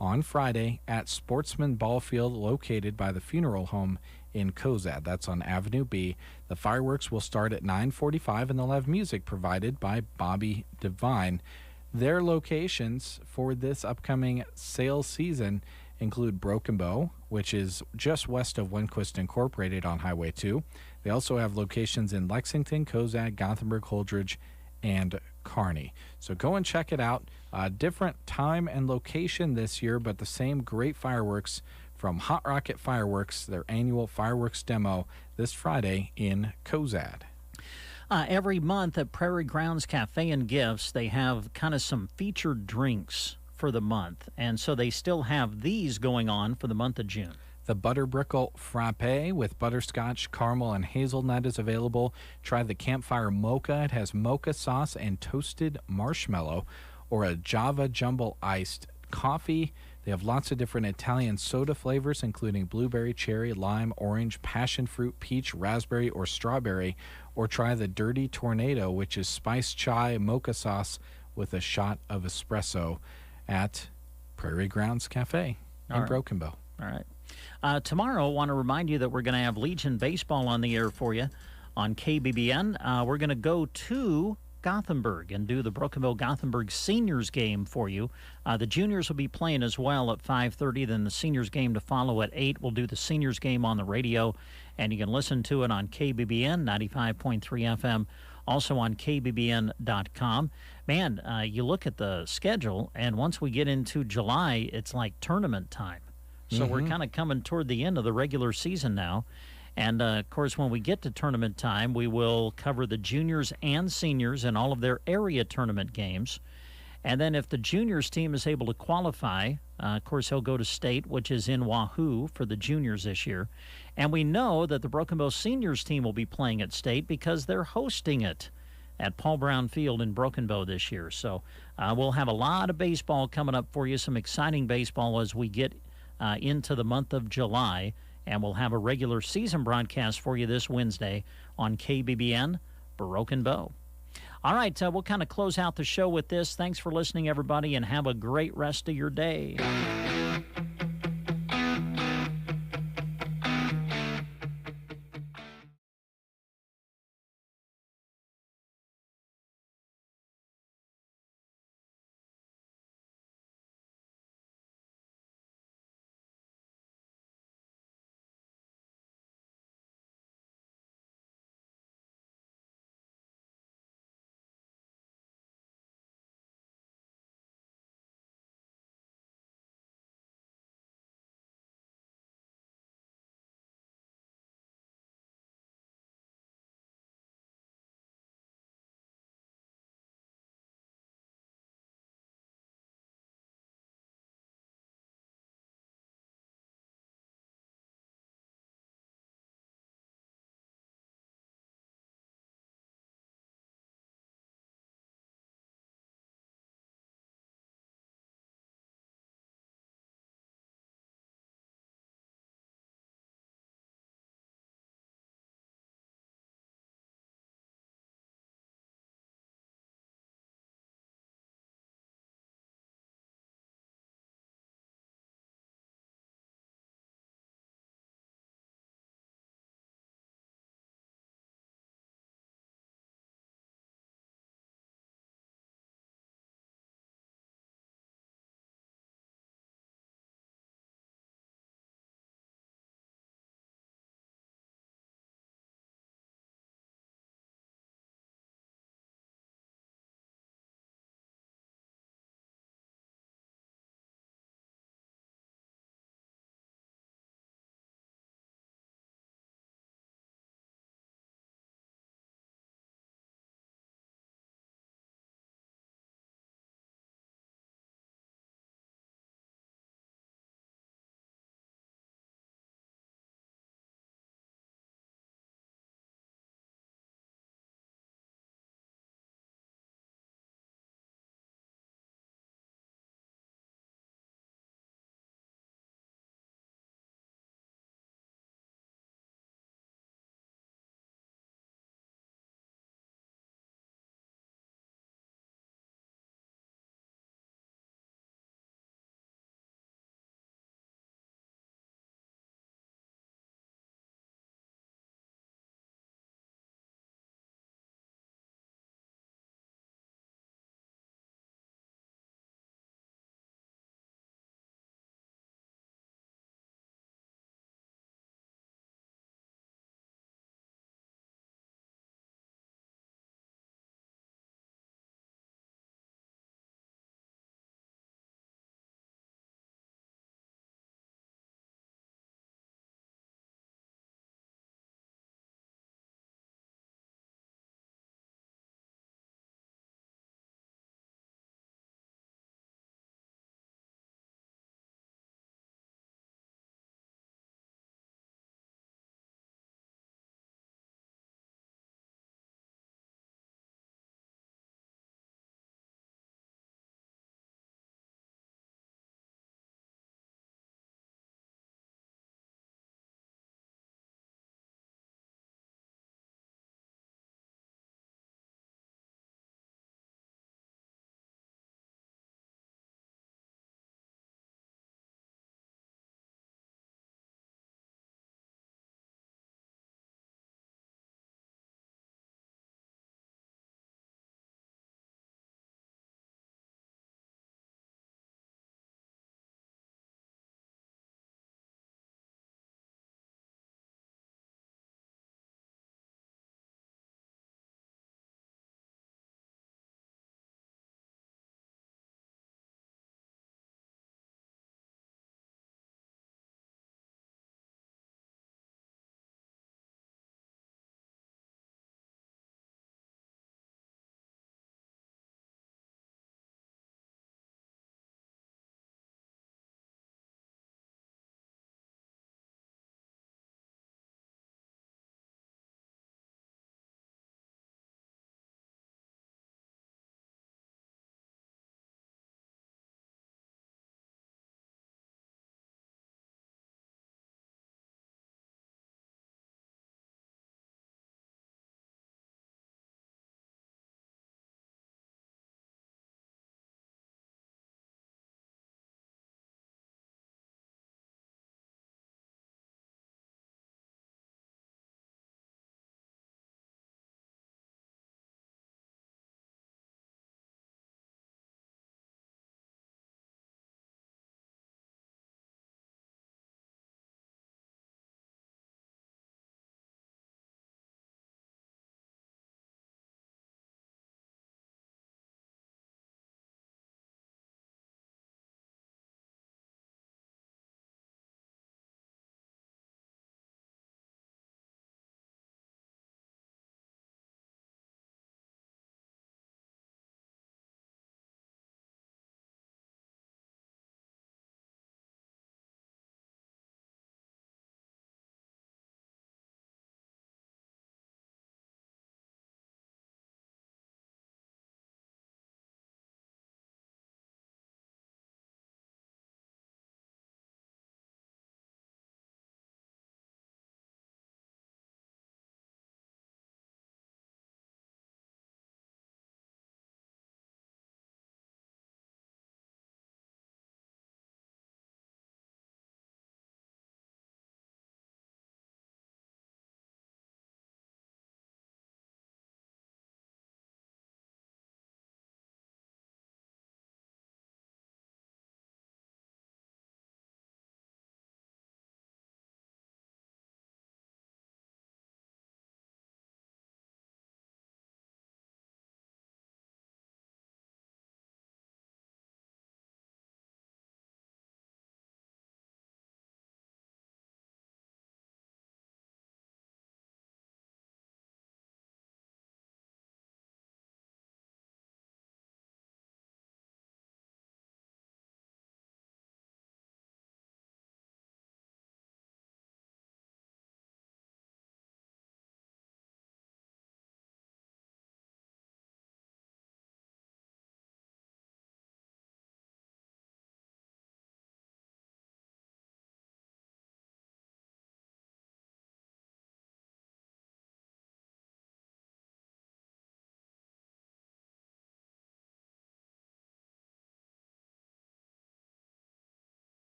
on Friday at Sportsman Ball Field, located by the funeral home in Cozad. That's on Avenue B. The fireworks will start at 9:45 and they'll have music provided by Bobby Devine. Their locations for this upcoming sales season include Broken Bow, which is just west of Wenquist Incorporated on Highway 2. They also have locations in Lexington, Cozad, Gothenburg, Holdridge, and Kearney. So go and check it out. Different time and location this year, but the same great fireworks from Hot Rocket Fireworks, their annual fireworks demo this Friday in Cozad. Every month at Prairie Grounds Cafe and Gifts, they have kind of some featured drinks for the month. And so they still have these going on for the month of June. The Butterbrickle Frappe with butterscotch, caramel, and hazelnut is available. Try the Campfire Mocha. It has mocha sauce and toasted marshmallow, or a Java Jumble Iced Coffee. They have lots of different Italian soda flavors, including blueberry, cherry, lime, orange, passion fruit, peach, raspberry, or strawberry. Or try the Dirty Tornado, which is spiced chai mocha sauce with a shot of espresso at Prairie Grounds Cafe in Broken Bow. All right. Tomorrow, I want to remind you that we're going to have Legion Baseball on the air for you on KBBN. We're going to go to Gothenburg and do the Broken Bow Gothenburg seniors game for you. The juniors will be playing as well at 5:30, then the seniors game to follow at 8. We'll do the seniors game on the radio, and you can listen to it on KBBN 95.3 FM, also on kbbn.com. Man, you look at the schedule, and once we get into July, it's like tournament time. So we're kind of coming toward the end of the regular season now. And, of course, when we get to tournament time, we will cover the juniors and seniors in all of their area tournament games. And then if the juniors team is able to qualify, of course, he'll go to state, which is in Wahoo for the juniors this year. And we know that the Broken Bow seniors team will be playing at state because they're hosting it at Paul Brown Field in Broken Bow this year. So we'll have a lot of baseball coming up for you, some exciting baseball as we get into the month of July. And we'll have a regular season broadcast for you this Wednesday on KBBN Broken Bow. All right, we'll kind of close out the show with this. Thanks for listening, everybody, and have a great rest of your day.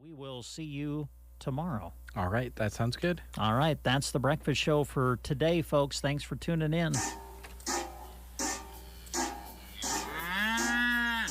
we will see you tomorrow. All right, that sounds good. All right, that's the breakfast show for today, folks. Thanks for tuning in.